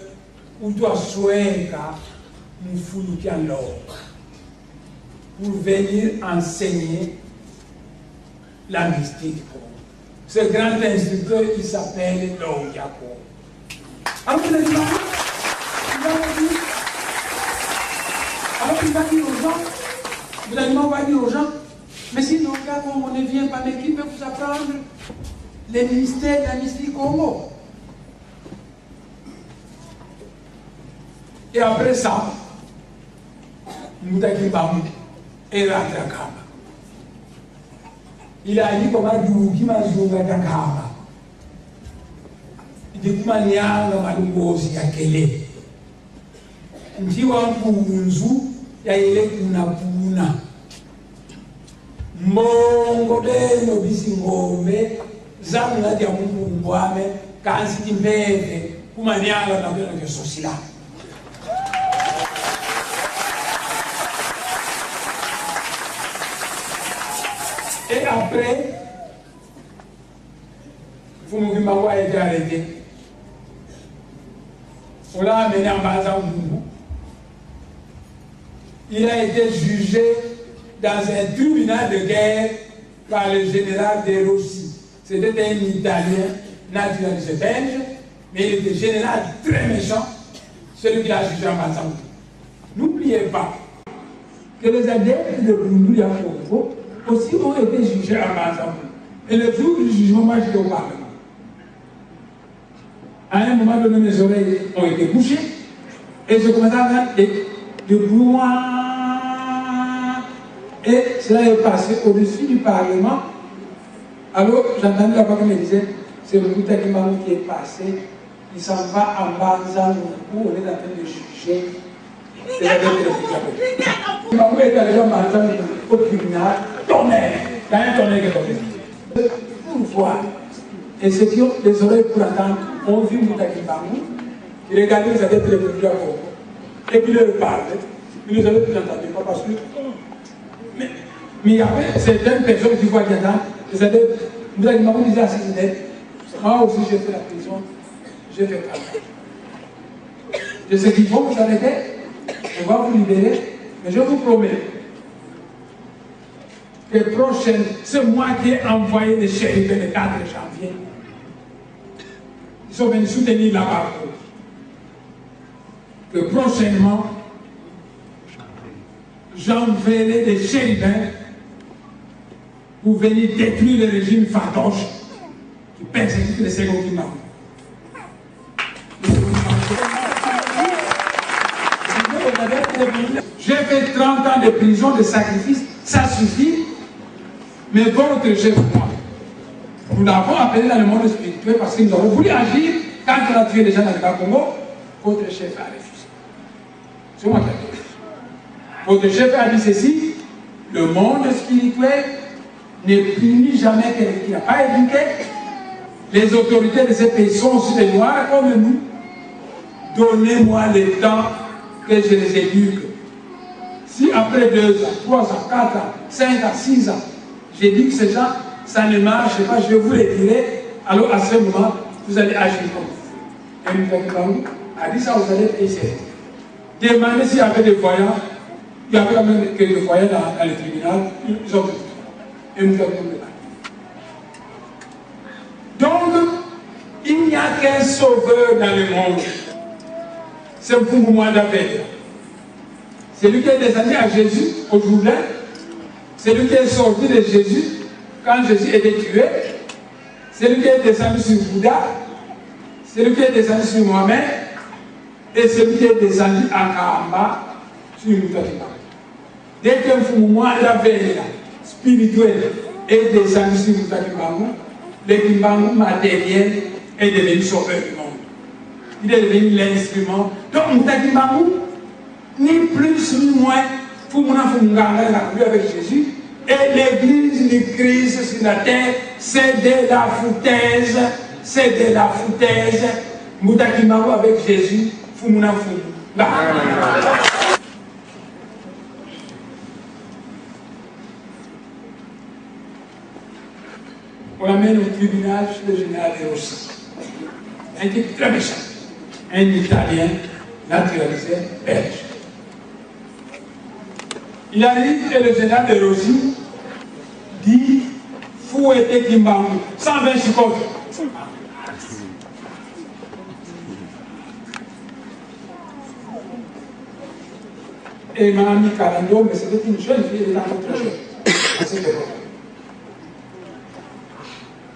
ou toi Souenka, Mufulukian pour venir enseigner la mystique. Ce grand instructeur qui s'appelle Loyako. Alors il va dire aux gens, finalement on va dire aux gens, mais si Loyako on ne vient pas, mais qui peut vous apprendre les mystères de la mystique Congo? Et après ça, Mbouta Kimbangu est rentré à Kamba. Il a dit comment Douki Mazunga Takamba. Il dit comment Nyanga Malungozi Yakele. Njiwa Mpunzu Yaele Kuna Puna. Mongo Beno Bisingome Zamuna Dia Mungwame Kansi Timbeve Kuma Nyanga Nabeno Sosila. Et après, Fumukimbangu a été arrêté. On l'a amené en Bazangoumou. Il a été jugé dans un tribunal de guerre par le général De Rossi. C'était un Italien naturalisé belge, mais il était général très méchant, celui qui l'a jugé en Bazangoumou. N'oubliez pas que les adeptes de Bundu Congo aussi ont été jugés à Bazangoumou. Et le jour du jugement, moi j'étais au Parlement. À un moment donné, mes oreilles ont été bouchées et je commençais à entendre des brouhaha. Et cela est passé au-dessus du Parlement. Alors j'entendais la voix qui me disait, c'est Mbouta Kimbangu qui est passé, il s'en va en Bazangoumou où on est en train de juger. Kimbangu est arrivé en Bazangoumou au tribunal, tonnerre. Il y a un tonnerre qui est tombé. Pour voir. Et ceux qui ont des oreilles pour entendre ont vu Mbouta Kimbangu, ils regardaient les adeptes de Congo et puis ils leur parlaient. Ils ne les avaient plus entendus, pas parce que. Mais il y avait certaines personnes qui voient qu'il y a les adeptes. Mbouta Kimbangu disait à ses adeptes, moi aussi j'ai fait la prison, j'ai fait travail. De ce qu'il faut vous arrêter, on va vous libérer, mais je vous promets que prochaine, c'est moi qui ai envoyé les chérifs le 4 janvier. Ils sont venus soutenir la barre. Que prochainement, j'enverrai des chérifins pour venir détruire le régime fadoche qui persécute les seconds Kimbangu. J'ai fait 30 ans de prison, de sacrifice, ça suffit. Mais votre chef, nous l'avons appelé dans le monde spirituel parce que nous avons voulu agir quand on a tué les gens dans le Bas-Congo. Votre chef a refusé. C'est moi qui ai dit. Votre chef a dit ceci, le monde spirituel ne punit jamais quelqu'un qui n'a pas éduqué. Les autorités de ces pays sont aussi des noirs comme nous. Donnez-moi le temps que je les éduque. Si après 2 ans, 3 ans, 4 ans, 5 ans, 6 ans, j'ai dit que ces gens, ça ne marche pas, je vais vous les tirer, alors à ce moment, vous allez agir comme vous. Et Mbouta Kimbangu a dit ça aux adeptes et il s'est retiré. Demandez s'il y avait des voyants, il y avait quand même quelques voyants dans le tribunal, ils ont fait tout. Et Mbouta Kimbangu donc, il n'y a qu'un sauveur dans le monde. c'est pour moi d'Avel. C'est lui qui est descendu à Jésus au Jourdain. C'est lui qui est sorti de Jésus quand Jésus était tué. C'est lui qui est descendu sur Bouddha. C'est lui qui est descendu sur Mohamed. Et c'est lui qui est descendu à Kaamba sur Moutakima. Dès qu'un mouvement d'Avel spirituel est descendu sur Moutakimbangu, le Kimbangu matériel est devenu sauveur du monde. Il est devenu l'instrument. Donc Moutakimbangu, ni plus ni moins, avec Jésus. Et l'église du Christ sur la terre, c'est de la foutaise. C'est de la foutaise. Moutakimbangu avec Jésus, Fumuna Fumu. On l'amène au tribunal chez le général de Rossi. Un type très méchant. Un Italien naturalisé belge. Il arrive et le général de Rossi dit fouettez Kimbangu, 120 chicots. Et ma amie Kalando, mais c'était une jeune fille, elle était encore très jeune à cette époque.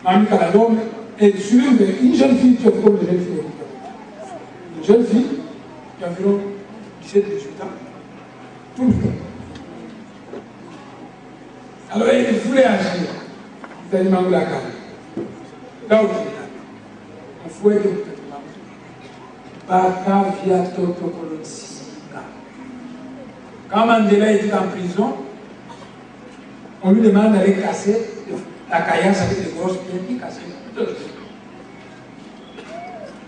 Ma amie Kalando est sûre qu'une jeune fille, tu as beaucoup de jeunes filles. Une jeune fille qui a environ 17-18 ans, tout le temps. Alors il voulait agir. Il a dit Mangou la calme. Là où il est, on fouette le Baka via Toto Kolonsi. Quand Mandela était en prison, on lui demande d'aller casser la caillasse avec des grosses pierres, il cassait.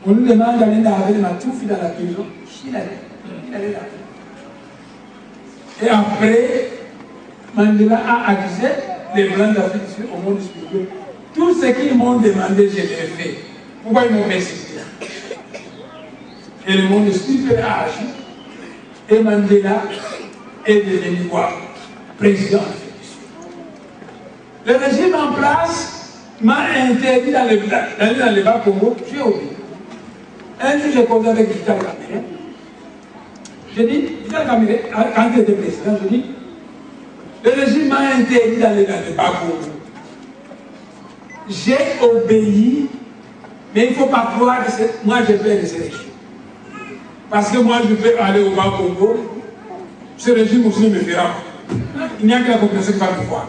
On lui demande d'aller laver le matoufi dans la prison, il allait laver. Et après, Mandela a accusé les Blancs d'Afrique du Sud au monde spirituel. Tout ce qu'ils m'ont demandé, je l'ai fait. Pourquoi ils m'ont persécuté? Et le monde spirituel a agi. Et Mandela est devenu quoi? Président d'Afrique du Sud. Le régime en place m'a interdit d'aller dans le bas Congo. J'ai oublié. Un jour, j'ai causé avec Vital Kamere. J'ai dit, Vital Kamere, quand il était président, je dis, le régime m'a interdit d'aller dans le bas Congo. J'ai obéi, mais il ne faut pas croire que moi je fais les élections. Parce que moi je peux aller au bas Congo, ce régime aussi me fera. Il n'y a que la population qui va me voir.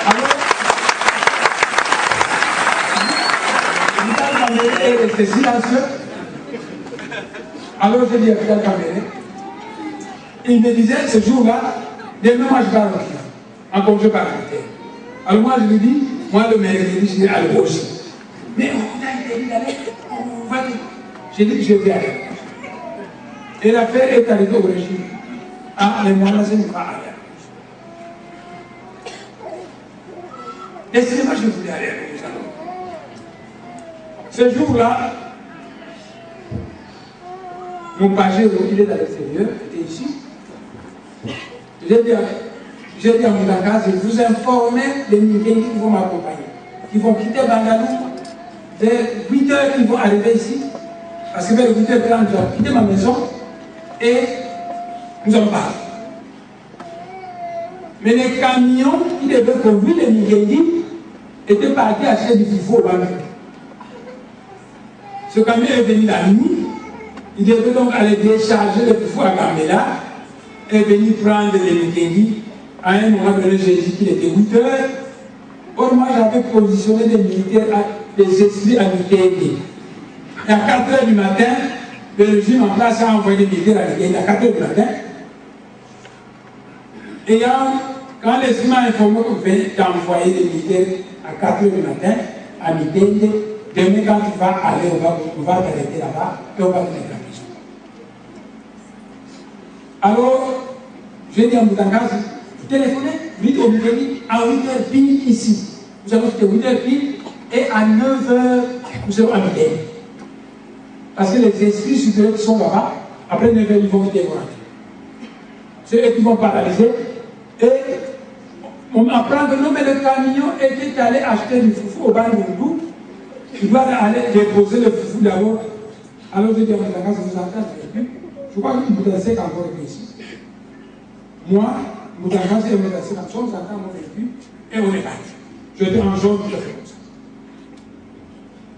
Alors, Vital Kamere est resté silencieux. Alors j'ai dit à Vital Kamere, il me disait ce jour-là, demain moi je parle en congé parlementaire. Alors moi je lui dis, moi le mercredi je suis à l'Ogie. Mais on a été d'aller, on va dire. J'ai dit que je vais aller. Et l'affaire est arrivée au régime. Ah, mais moi là je ne vais pas aller. Décidément je voulais aller à Jérusalem. Ce jour-là, mon pagé, il est à l'extérieur, il était ici. J'ai dit à Moudaka, je vous informer des Mingéni qui vont m'accompagner, qui vont quitter Bangalore, vers 8 heures qu'ils vont arriver ici, parce que vers 8h30, je vais quitter ma maison et nous allons parler. Mais les camions qui devaient conduire les Mingéni étaient partis acheter du fifo au Bangalore. Ce camion est venu la nuit, il devait donc aller décharger le fifo à Gambela et venir prendre les Mingéni. À un moment donné, j'ai dit qu'il était 8 heures. Or, moi, j'avais positionné des militaires, des esprits à Mikenge. Et à 4 heures du matin, le régime en place a envoyé des militaires à Mikenge à 4 heures du matin. Et quand l'esprit m'a informé qu'on venait d'envoyer des militaires à 4 heures du matin à Mikenge, demain, quand tu vas aller, on va t'arrêter là-bas et on va te mettre en prison. Alors, j'ai dit à Moutanga, téléphonez, vite au Mikenge, à 8h pile ici. Nous allons quitter 8h pile et à 9h, nous serons à Mikenge. Parce que les esprits supérieurs qui sont là-bas, après 9h, ils vont quitter. C'est eux qui vont paralyser. Et on m'apprend que non, mais le camion était allé acheter du foufou au Bandundu. Il doit aller déposer le foufou d'abord Alors je dis à Moutaka, ça vous entend, je crois que Moutaka a encore ici. Moi, Moutaka et Moutaka, nous sommes encore vécu et on est parti. Je dis en jaune, tout à fait comme ça.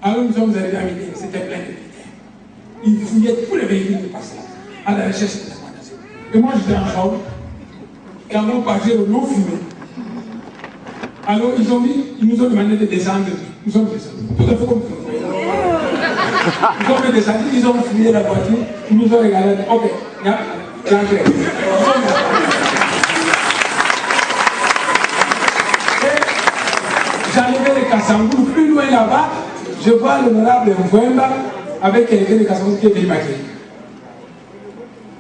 Alors nous sommes arrivés à midi, c'était plein de militaires. Ils fouillaient tous les véhicules qui passaient à la recherche de la moindre. Et moi j'étais en jaune, et en mon passé, l'eau fumée. Alors ils nous ont demandé de descendre. Nous sommes descendus. Tout à fait comme ça. Ils ont fait descendre, ils ont fouillé la voiture, ils nous ont regardé. Ok, j'ai entré. J'arrivais de Kassangou, plus loin là-bas, je vois l'honorable Mvouemba avec quelqu'un de Kassangou qui est venu m'accueillir.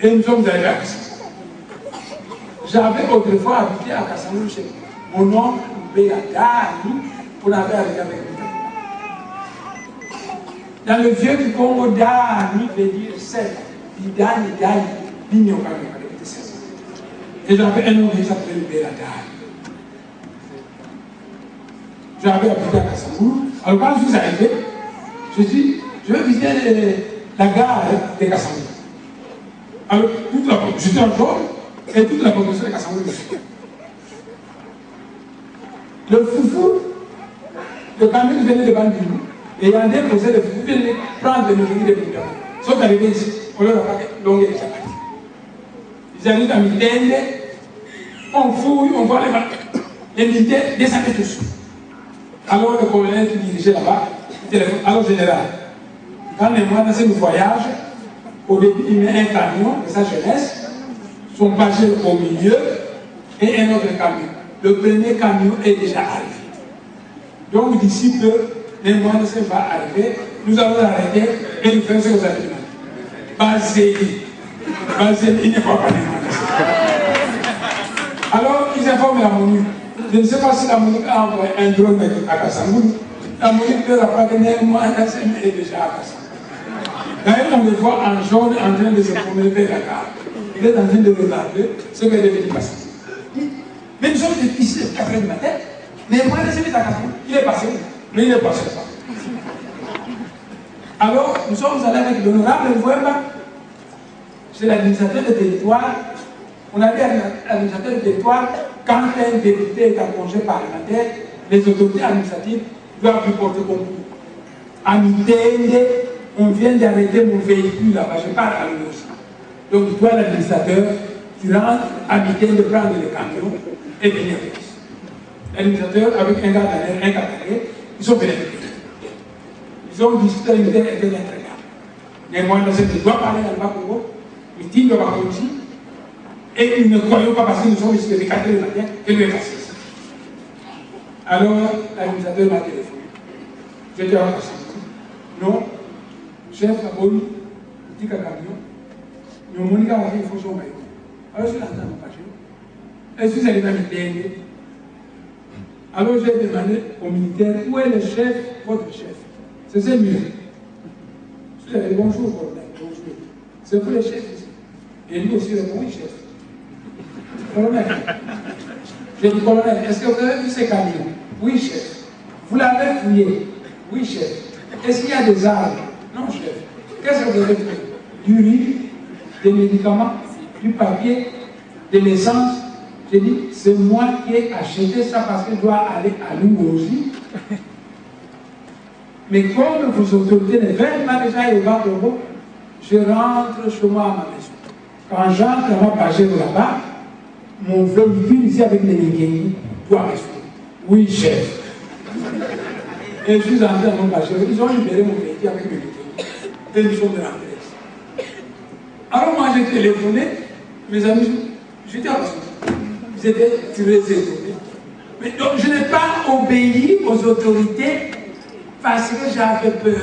Et nous sommes arrivés à Kassangou. J'avais autrefois habité à Kassangou chez mon oncle Béadani, on avait habité avec lui. Dans le vieux du Congo, Dani veut dire sel. Dani, Dani, Bignon, et j'avais un nom qui s'appelait Béadani. J'avais habité à Kassangou. Alors quand je suis arrivé, je dis, je vais visiter la gare de Kassangou. Alors, j'étais en jaune et toute la population de Kassangou me suivait. Le foufou, le camion qui venait devant nous, et il y a un déposé de foufou qui venait prendre les nourritures de Bouddha. Ils sont arrivés ici, on leur a pas longué les chapatis. Ils arrivent à Mitende, on fouille, on voit les militaires descendre tous. Alors le colonel qui dirigeait là-bas, téléphone, alors général, quand les moines nous voyagent, au début il met un camion de sa jeunesse, son pagé au milieu et un autre camion. Le premier camion est déjà arrivé. Donc d'ici peu, les moines vont arriver, nous allons arrêter et nous faire ce que vous avez demandé. Basé, il ne faut pas les moines. Alors ils informent la MONUC. Je ne sais pas si la MONUC a envoyé un drone à Kassangou. La MONUC leur apprend que néanmoins un SM est déjà à Kassangou. D'ailleurs, on le voit en jaune en train de se promener vers la gare. Il est en train de regarder ce qu'elle est venu passer. Mais nous sommes ici à 4 h du matin. Mais moi, je suis à Kassangou. Il est passé. Mais il ne passé pas. Alors, nous sommes allés avec l'honorable Mvouemba. C'est l'administrateur de territoire. On a dit à l'administrateur de territoire, quand un député est en congé parlementaire, les autorités administratives doivent lui porter concours. À Mitende, on vient d'arrêter mon véhicule là-bas, je pars à l'ouest. Donc toi, l'administrateur, tu rentres à Mitende, prendre le camion et venir avec ici. L'administrateur, avec un gars derrière, un gars derrière, ils sont venus avec lui. Ils ont discuté avec lui et bien très bien. Mais moi, je dois parler dans le Bas-Congo, mais il doit parler aussi. Et ils ne croyons pas parce que nous sommes ici depuis 4 h du matin que lui est passé ici. Alors, l'administrateur m'a téléphoné. J'étais en passant. Non, chef, la bonne, petit camion, nous avons dit qu'il faut son maillot. Alors, je suis rentré dans mon pagé. Est-ce que vous allez me dégainer? Alors, j'ai demandé au militaire, où est le chef, votre chef? C'est mieux. Je lui ai dit, bonjour, colonel, bonjour. C'est vous le chef ici? Et lui aussi répond, oui, chef. Colonel, j'ai dit, colonel, est-ce que vous avez vu ces camions? Oui, chef. Vous l'avez fouillé? Oui, chef. Est-ce qu'il y a des armes? Non, chef. Qu'est-ce que vous avez fait? Du riz, des médicaments, du papier, de l'essence. J'ai dit, c'est moi qui ai acheté ça parce que je dois aller à Lungozi. Mais comme vos autorités ne veulent pas déjà y voir le mot, je rentre chez moi à ma maison. Quand j'entre à ma pagée là-bas, mon véhicule ici avec les Nigériens doit rester. Oui, chef. Et je suis entré dans mon pagée. Ils ont libéré mon véhicule avec mes Nigériens. Et nous sommes rentrés. Alors moi j'ai téléphoné, mes amis, j'étais à ils étaient très étonnés. Mais donc je n'ai pas obéi aux autorités parce que j'avais peur.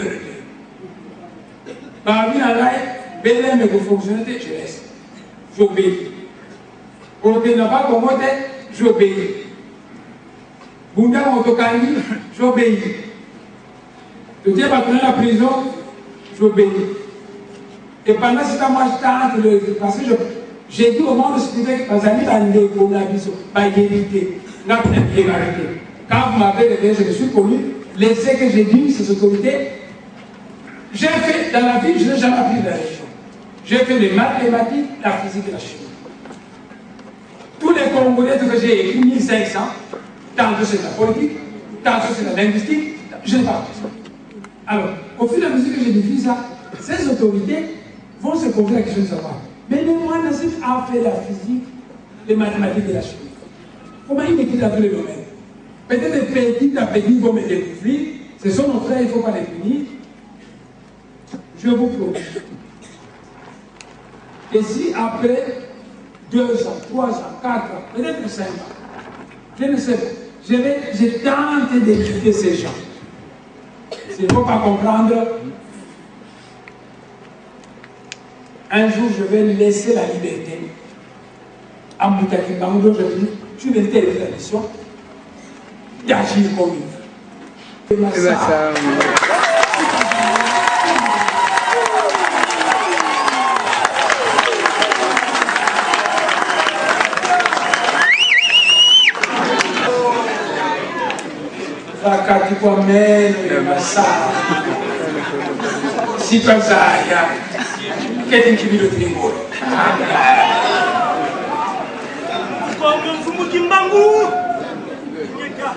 Parmi la live, Bélem et vos fonctionnalités, je laisse. J'obéis. Au Ténaba, Komote, j'obéis. Bunda Motokani, j'obéis. Je tiens à tenir la prison, j'obéis. Et pendant ce temps, moi, j'étais entre le. Parce que j'ai dit au monde spirituel, parce que quand vous m'avez réveillé, je me suis connu, les faits que j'ai dit, ces autorités, J'ai fait, dans la vie, je n'ai jamais appris la religion. J'ai fait les mathématiques, la physique et la chimie. Tous les Congolais que j'ai écrit, 1500, tantôt c'est la politique, tantôt c'est la linguistique, je n'ai pas appris ça. Alors, au fur et à mesure que j'ai défini ça, ces autorités vont se poser la question de savoir, mais moi, Nassif a fait la physique, les mathématiques et la chimie. Comment il écrit dans tous les domaines? Peut-être petit à petit vont me découvrir, ce sont nos frères, il ne faut pas les punir. Je vous promets. Et si après 2 ans, 3 ans, 4 ans, peut-être 5 ans, je ne sais pas, je tente d'éduquer ces gens. S'il ne faut pas comprendre, un jour je vais laisser la liberté à Moutakibango, je vais telle tradition d'agir comme il veut. Wakati kwa meno ya masaa sitazaya keti nkibilo tilimbo kwa mfumu kimbangu ngeka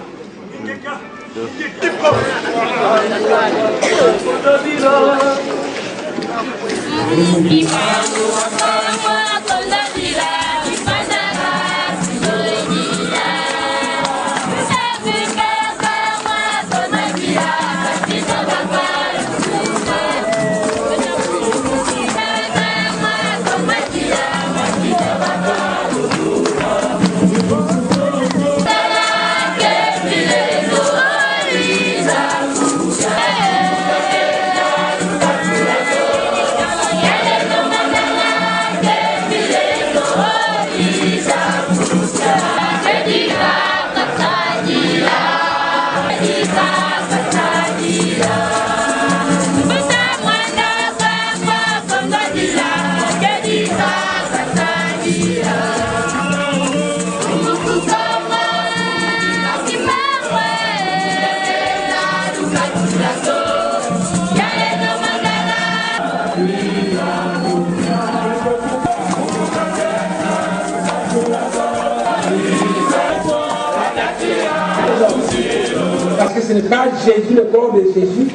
Parce que ce n'est pas Jésus, le corps de Jésus,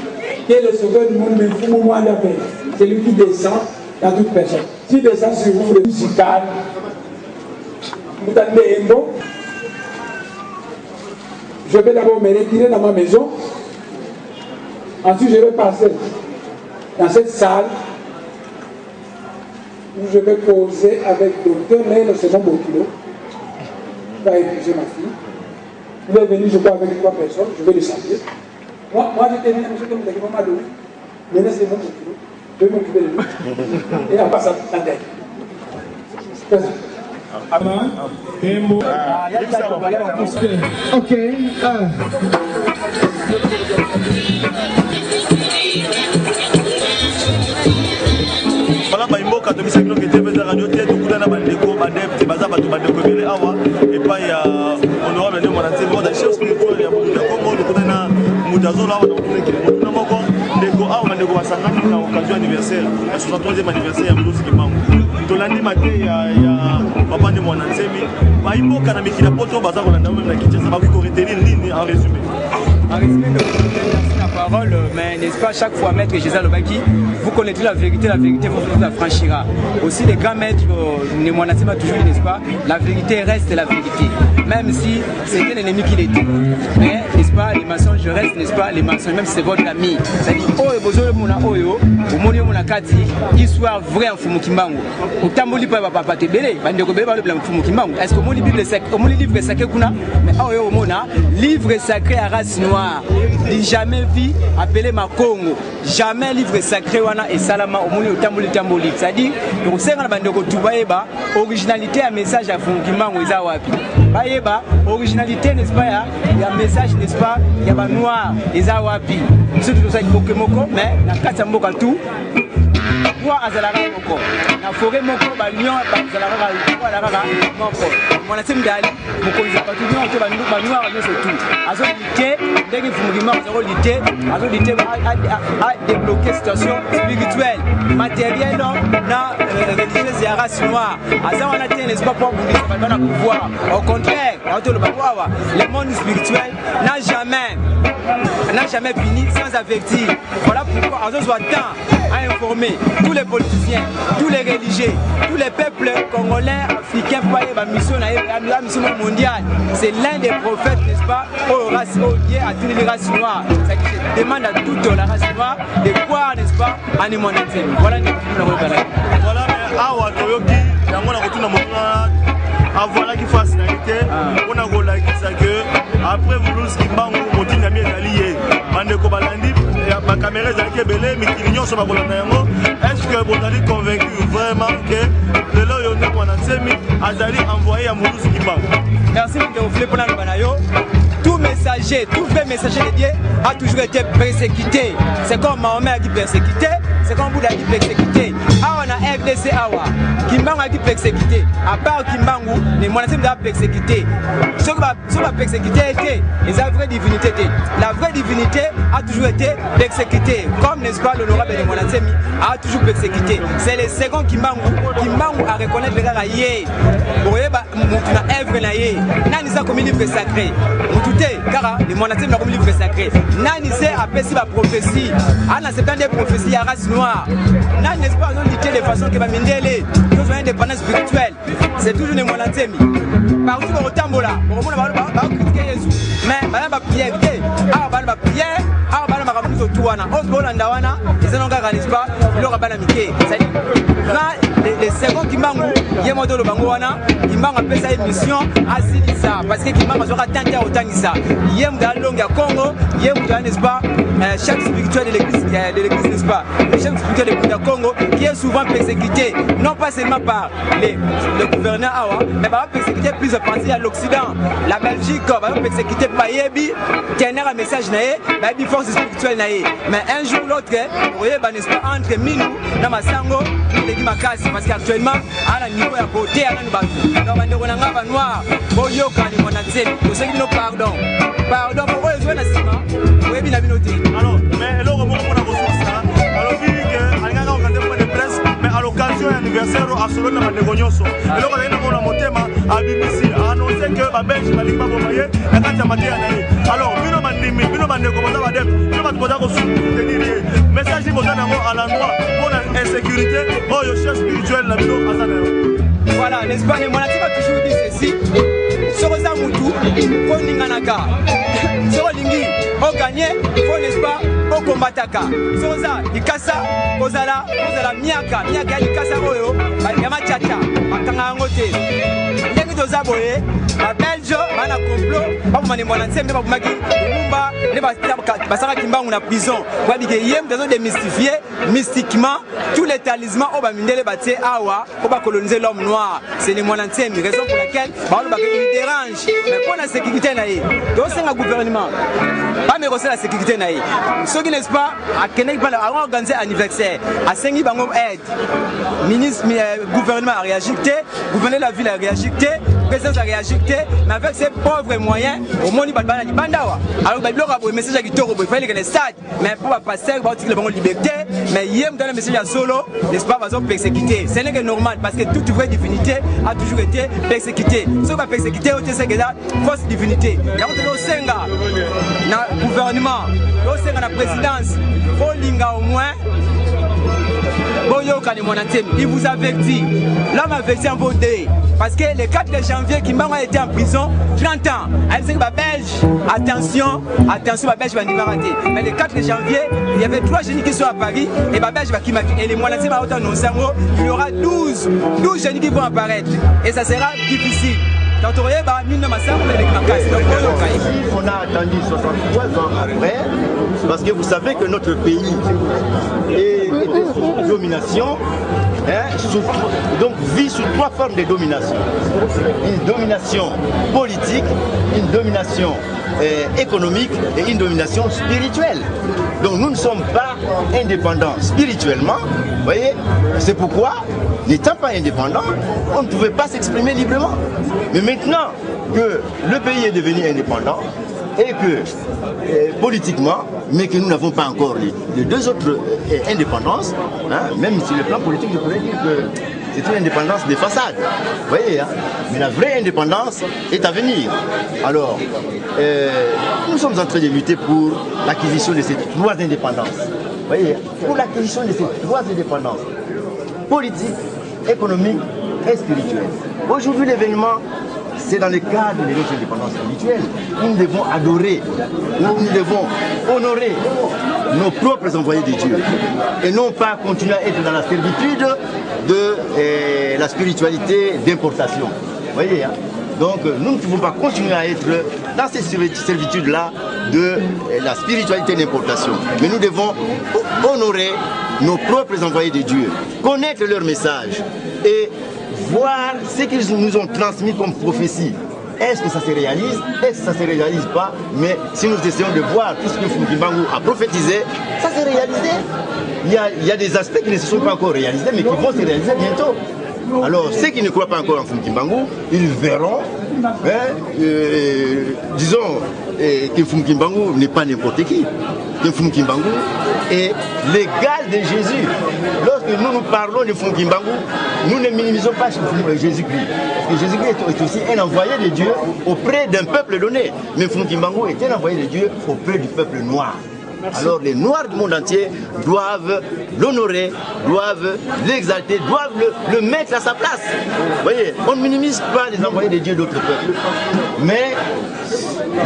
qui est le sauveur du monde, mais c'est lui qui descend dans toute personne. S'il descend sur vous, le musical, je vais d'abord me retirer dans ma maison. Ensuite, je vais passer dans cette salle où je vais causer avec docteur Léle Second Bokilo, qui va épouser ma fille. Il est venu, je crois, avec 3 personnes, je vais le saluer. Moi j'étais venu à M. Madou. Maintenant, c'est mon Bokilo. Je vais m'occuper de lui. Et on passe à la tête. Ok. Voilà, Baimboka, tu sais que nous étions dans la radio, tu es tout dans la bandeko, badep, tu baza batu bandeko belé awa, et pas ya honorable de mon antenne, moi d'ailleurs ce que il y a beaucoup de Congo, nous connaissons Mutazo là, on a qui nous n'avons pas ndeko awa bandeko basangani na occasion anniversaire, la 63e anniversaire ya Mlusi Kimangu. Tolandi maté ya papa de mon antenne, Baimboka na mikina poto baza ko landa même na Kinshasa, ba ko retenir nini en résumé. En résumé, merci la parole, mais n'est-ce pas chaque fois maître Jésus Lobaki, vous connaissez la vérité vous la franchira. Aussi les grands maîtres, Némonatima toujours, n'est-ce pas, la vérité reste la vérité, même si c'était l'ennemi qui l'était. Mais, n'est-ce pas, les mensonges restent, n'est-ce pas, les mensonges, même si c'est votre ami. C'est-à-dire, Oyo Bozo Mona Oyo, Omonio Monakati, histoire vraie en Fumukimbango. Au Tamboli Papa Tebele, Bandeko Beba le blanc Fumukimbango. Est-ce que mon livre sacré Kuna, mais Oyo Mona, livre sacré à race noire. Jamais vu appelé ma Congo, jamais livre sacré wana et salama au monde tamboli tamboli. C'est-à-dire, donc c'est quand bandeko tubaeba originalité à message à Fumukimbango eza wapi. Baeba originalité n'est-ce pas ya message n'est-ce pas ya ba noir eza wapi. C'est tout ça moko mais na kati mboka tout. roi azalaka moko na forêt moko balion bazalaka moko mwana temdali mokonzi bato nyonso banoir nyonso tu azolite ndenge fumurima azolite a débloquer situation spirituelle matérielle na religieuse ya race noire aza wana te n'est-ce pas pour bundisa bato na pouvoir au contraire le monde spirituel n'a jamais fini sans avertir. Voilà pourquoi on doit temps à informer tous les politiciens, tous les religieux, tous les peuples congolais, africains, pour aller à la mission mondiale. C'est l'un des prophètes, n'est-ce pas, lié à toutes les races noires. Ça demande à toute la race noire de croire, n'est-ce pas, en humanité. Voilà, mais awa toyoki yango na kotuna mona voilà qui fasse finalité on a golakisa que après Mulus Kimbangu motina mi ezali bandeko balandi ba caméra ezali belé mikili nyonso ba bolanda yango est-ce que vous êtes convaincu vraiment que lelo yo ndeko na nsemi azali envoyé à Mulus Kimbangu? Merci de vous faire pour la banayo. Tout messager, tout vrai messager de Dieu a toujours été persécuté. C'est comme Mahomet a dit persécuté, c'est comme Bouddha a dit persécuté. Ah, on a FDC Awa, Kimbangu a dit persécuté. À part Kimbangu, les monastiques doivent persécuter. Ceux qui ont persécuté étaient les vraies divinités. La vraie divinité a toujours été persécutée. Comme n'est-ce pas l'honorable des monastiques a toujours persécuté. C'est le second Kimbangu. Kimbangu a reconnaître les gars yé. Vous voyez, on a œuvre naïe. Nani ça comme livre sacré. Car les monastiques ont comme livre sacré. Nani c'est appelé si la prophétie. En acceptant des prophéties à race noire. Nani n'est-ce pas on dit de façon que va mindele. Nous avons une indépendance spirituelle. C'est toujours les monastiques. Partout au Tambola, on va critiquer Jésus. Mais madame va prier, ah madame va prier, ah madame va ramener au Touana, au Bolandawana, ils n'ont pas n'est-ce pas, ils n'ont pas l'amitié. C'est-à-dire, les seconds Kimbangu, il y a un modèle de Bangoana, Kimbangu appelle ça une mission à Silisa, parce que Kimbangu sera tenté au Tangisa. Il y a un long à Congo, il y a un n'est-ce pas, chef spirituel de l'église, n'est-ce pas, le chef spirituel de Congo, qui est souvent persécuté, non pas seulement par le gouverneur Awa, mais par persécuté plus de parties à l'Occident. La Belgique va persécuter par Yebi, qui a un message, mais force spirituelle. Mais un jour ou l'autre, vous voyez, n'est-ce pas, entre Minou, Namasango, les Makasi, parce qu'actuellement, à la niveau à côté, à la niveau, on a un noir, Boyoka, les monastiques, pour ceux qui nous pardon. Pardon pour eux, ils ont un assistant, oui, bien la minauté. Alors, mais là, on a ressources, alors, mais à l'occasion de l'anniversaire à Solon na Negonyoso et là on a monté à BBC a annoncé que la Belgique va pas voyer et quand il m'a alors bino mandimi bino mande ko boza badep bino bat boza ko soutenir message ni boza nango à l'endroit pour la insécurité oh yo chef spirituel la bino azana voilà l'Espagne mon a toujours dit ceci Soroza Moutou ko ninganaka Soro lingi au gagner faut n'est-ce pas au combataka Soroza ikasa kozala miaka ikasa oyo yama chacha makanga ngote ndenge toza boye ba Belge bana complot ba mane mwana nsembe ba maki lumba ne basaka Kimbangu na prison ba bige yem dazo démystifier mystiquement tous les talismans au ba mindele batie awa ko ba coloniser l'homme noir c'est les mwana nsembe raison pour laquelle ba dérange mais pour la sécurité naïe donc c'est un gouvernement pas mais c'est la sécurité naïe ce qui n'est-ce pas à Kenya pas organiser anniversaire à Sengi bango aide ministre gouvernement a réagi gouverneur de la ville a réagi président a réagi mais avec ses pauvres moyens au monde balbana ni bandawa alors ba bloc a message qui toro il fallait que les stades mais pour passer ba le bango liberté mais yem dans le message à solo n'est-ce pas va persécuter ce n'est que normal parce que toute vraie divinité a toujours été persécutée ce va persécuter au c'est que la fausse divinité il y a au senga na gouvernement au senga na présidence faut linga au moins Boyoka ni Monatem, il vous avertit. L'homme avertit en voté. Parce que le 4 janvier, Kimbangu a été en prison 30 ans. Elle dit que Belge, attention, ma Belge va nous rater. Mais le 4 janvier, il y avait 3 jeunes qui sont à Paris et ma Belge va qui marquer. Et les Monatem va autant nous il y aura 12 jeunes qui vont apparaître. Et ça sera difficile. On a attendu 63 ans après, parce que vous savez que notre pays était sous domination, donc vit sous 3 formes de domination. Une domination politique, une domination économique et une domination spirituelle. Donc nous ne sommes pas indépendants spirituellement, vous voyez. C'est pourquoi, n'étant pas indépendants, on ne pouvait pas s'exprimer librement. Mais maintenant que le pays est devenu indépendant, et que politiquement, mais que nous n'avons pas encore les deux autres indépendances, hein, même sur le plan politique, je pourrais dire que c'est une indépendance de façade. Vous voyez, hein, mais la vraie indépendance est à venir. Alors, nous sommes en train de lutter pour l'acquisition de ces trois indépendances. Vous voyez, pour l'acquisition de ces trois indépendances, politique, économique et spirituelle. Aujourd'hui, l'événement, c'est dans le cadre de notre indépendance spirituelle. Nous devons adorer, nous devons honorer nos propres envoyés de Dieu. Et non pas continuer à être dans la servitude de la spiritualité d'importation. Vous voyez, hein? Donc nous ne pouvons pas continuer à être dans cette servitude-là de la spiritualité d'importation. Mais nous devons honorer nos propres envoyés de Dieu, connaître leur message et voir ce qu'ils nous ont transmis comme prophétie. Est-ce que ça se réalise? Est-ce que ça ne se réalise pas? Mais si nous essayons de voir tout ce que Mfumu Kimbangu a prophétisé, ça s'est réalisé. Il y a des aspects qui ne se sont pas encore réalisés, mais qui vont se réaliser bientôt. Alors, ceux qui ne croient pas encore en Mfumu Kimbangu, ils verront, disons, que Mfumu Kimbangu n'est pas n'importe qui. Que Mfumu Kimbangu est l'égal de Jésus. Lorsque nous parlons de Mfumu Kimbangu, nous ne minimisons pas Jésus-Christ. Parce que Jésus-Christ est aussi un envoyé de Dieu auprès d'un peuple donné. Mais Mfumu Kimbangu est un envoyé de Dieu auprès du peuple noir. Merci. Alors les Noirs du monde entier doivent l'honorer, doivent l'exalter, doivent le mettre à sa place. Vous voyez, on ne minimise pas les envoyés de Dieu d'autres peuples. Mais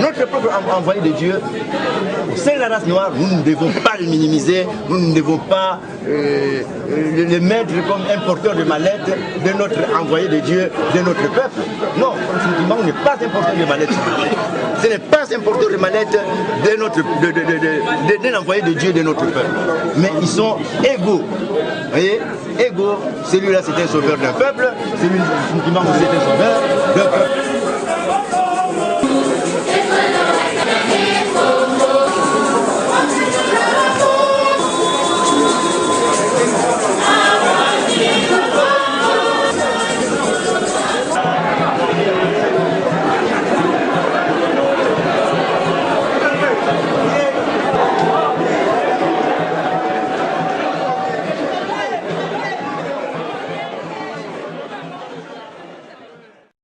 notre propre envoyé de Dieu, au sein de la race noire, nous ne devons pas le minimiser, nous ne devons pas le mettre comme un porteur de mallette de notre envoyé de Dieu, de notre peuple. Non, on n'est pas un porteur de mallette. Ce n'est pas un porteur de mallette d'un envoyé de Dieu de notre peuple. Mais ils sont égaux. Vous voyez, égaux. Celui-là c'est un sauveur d'un peuple, celui-là c'est un sauveur d'un peuple.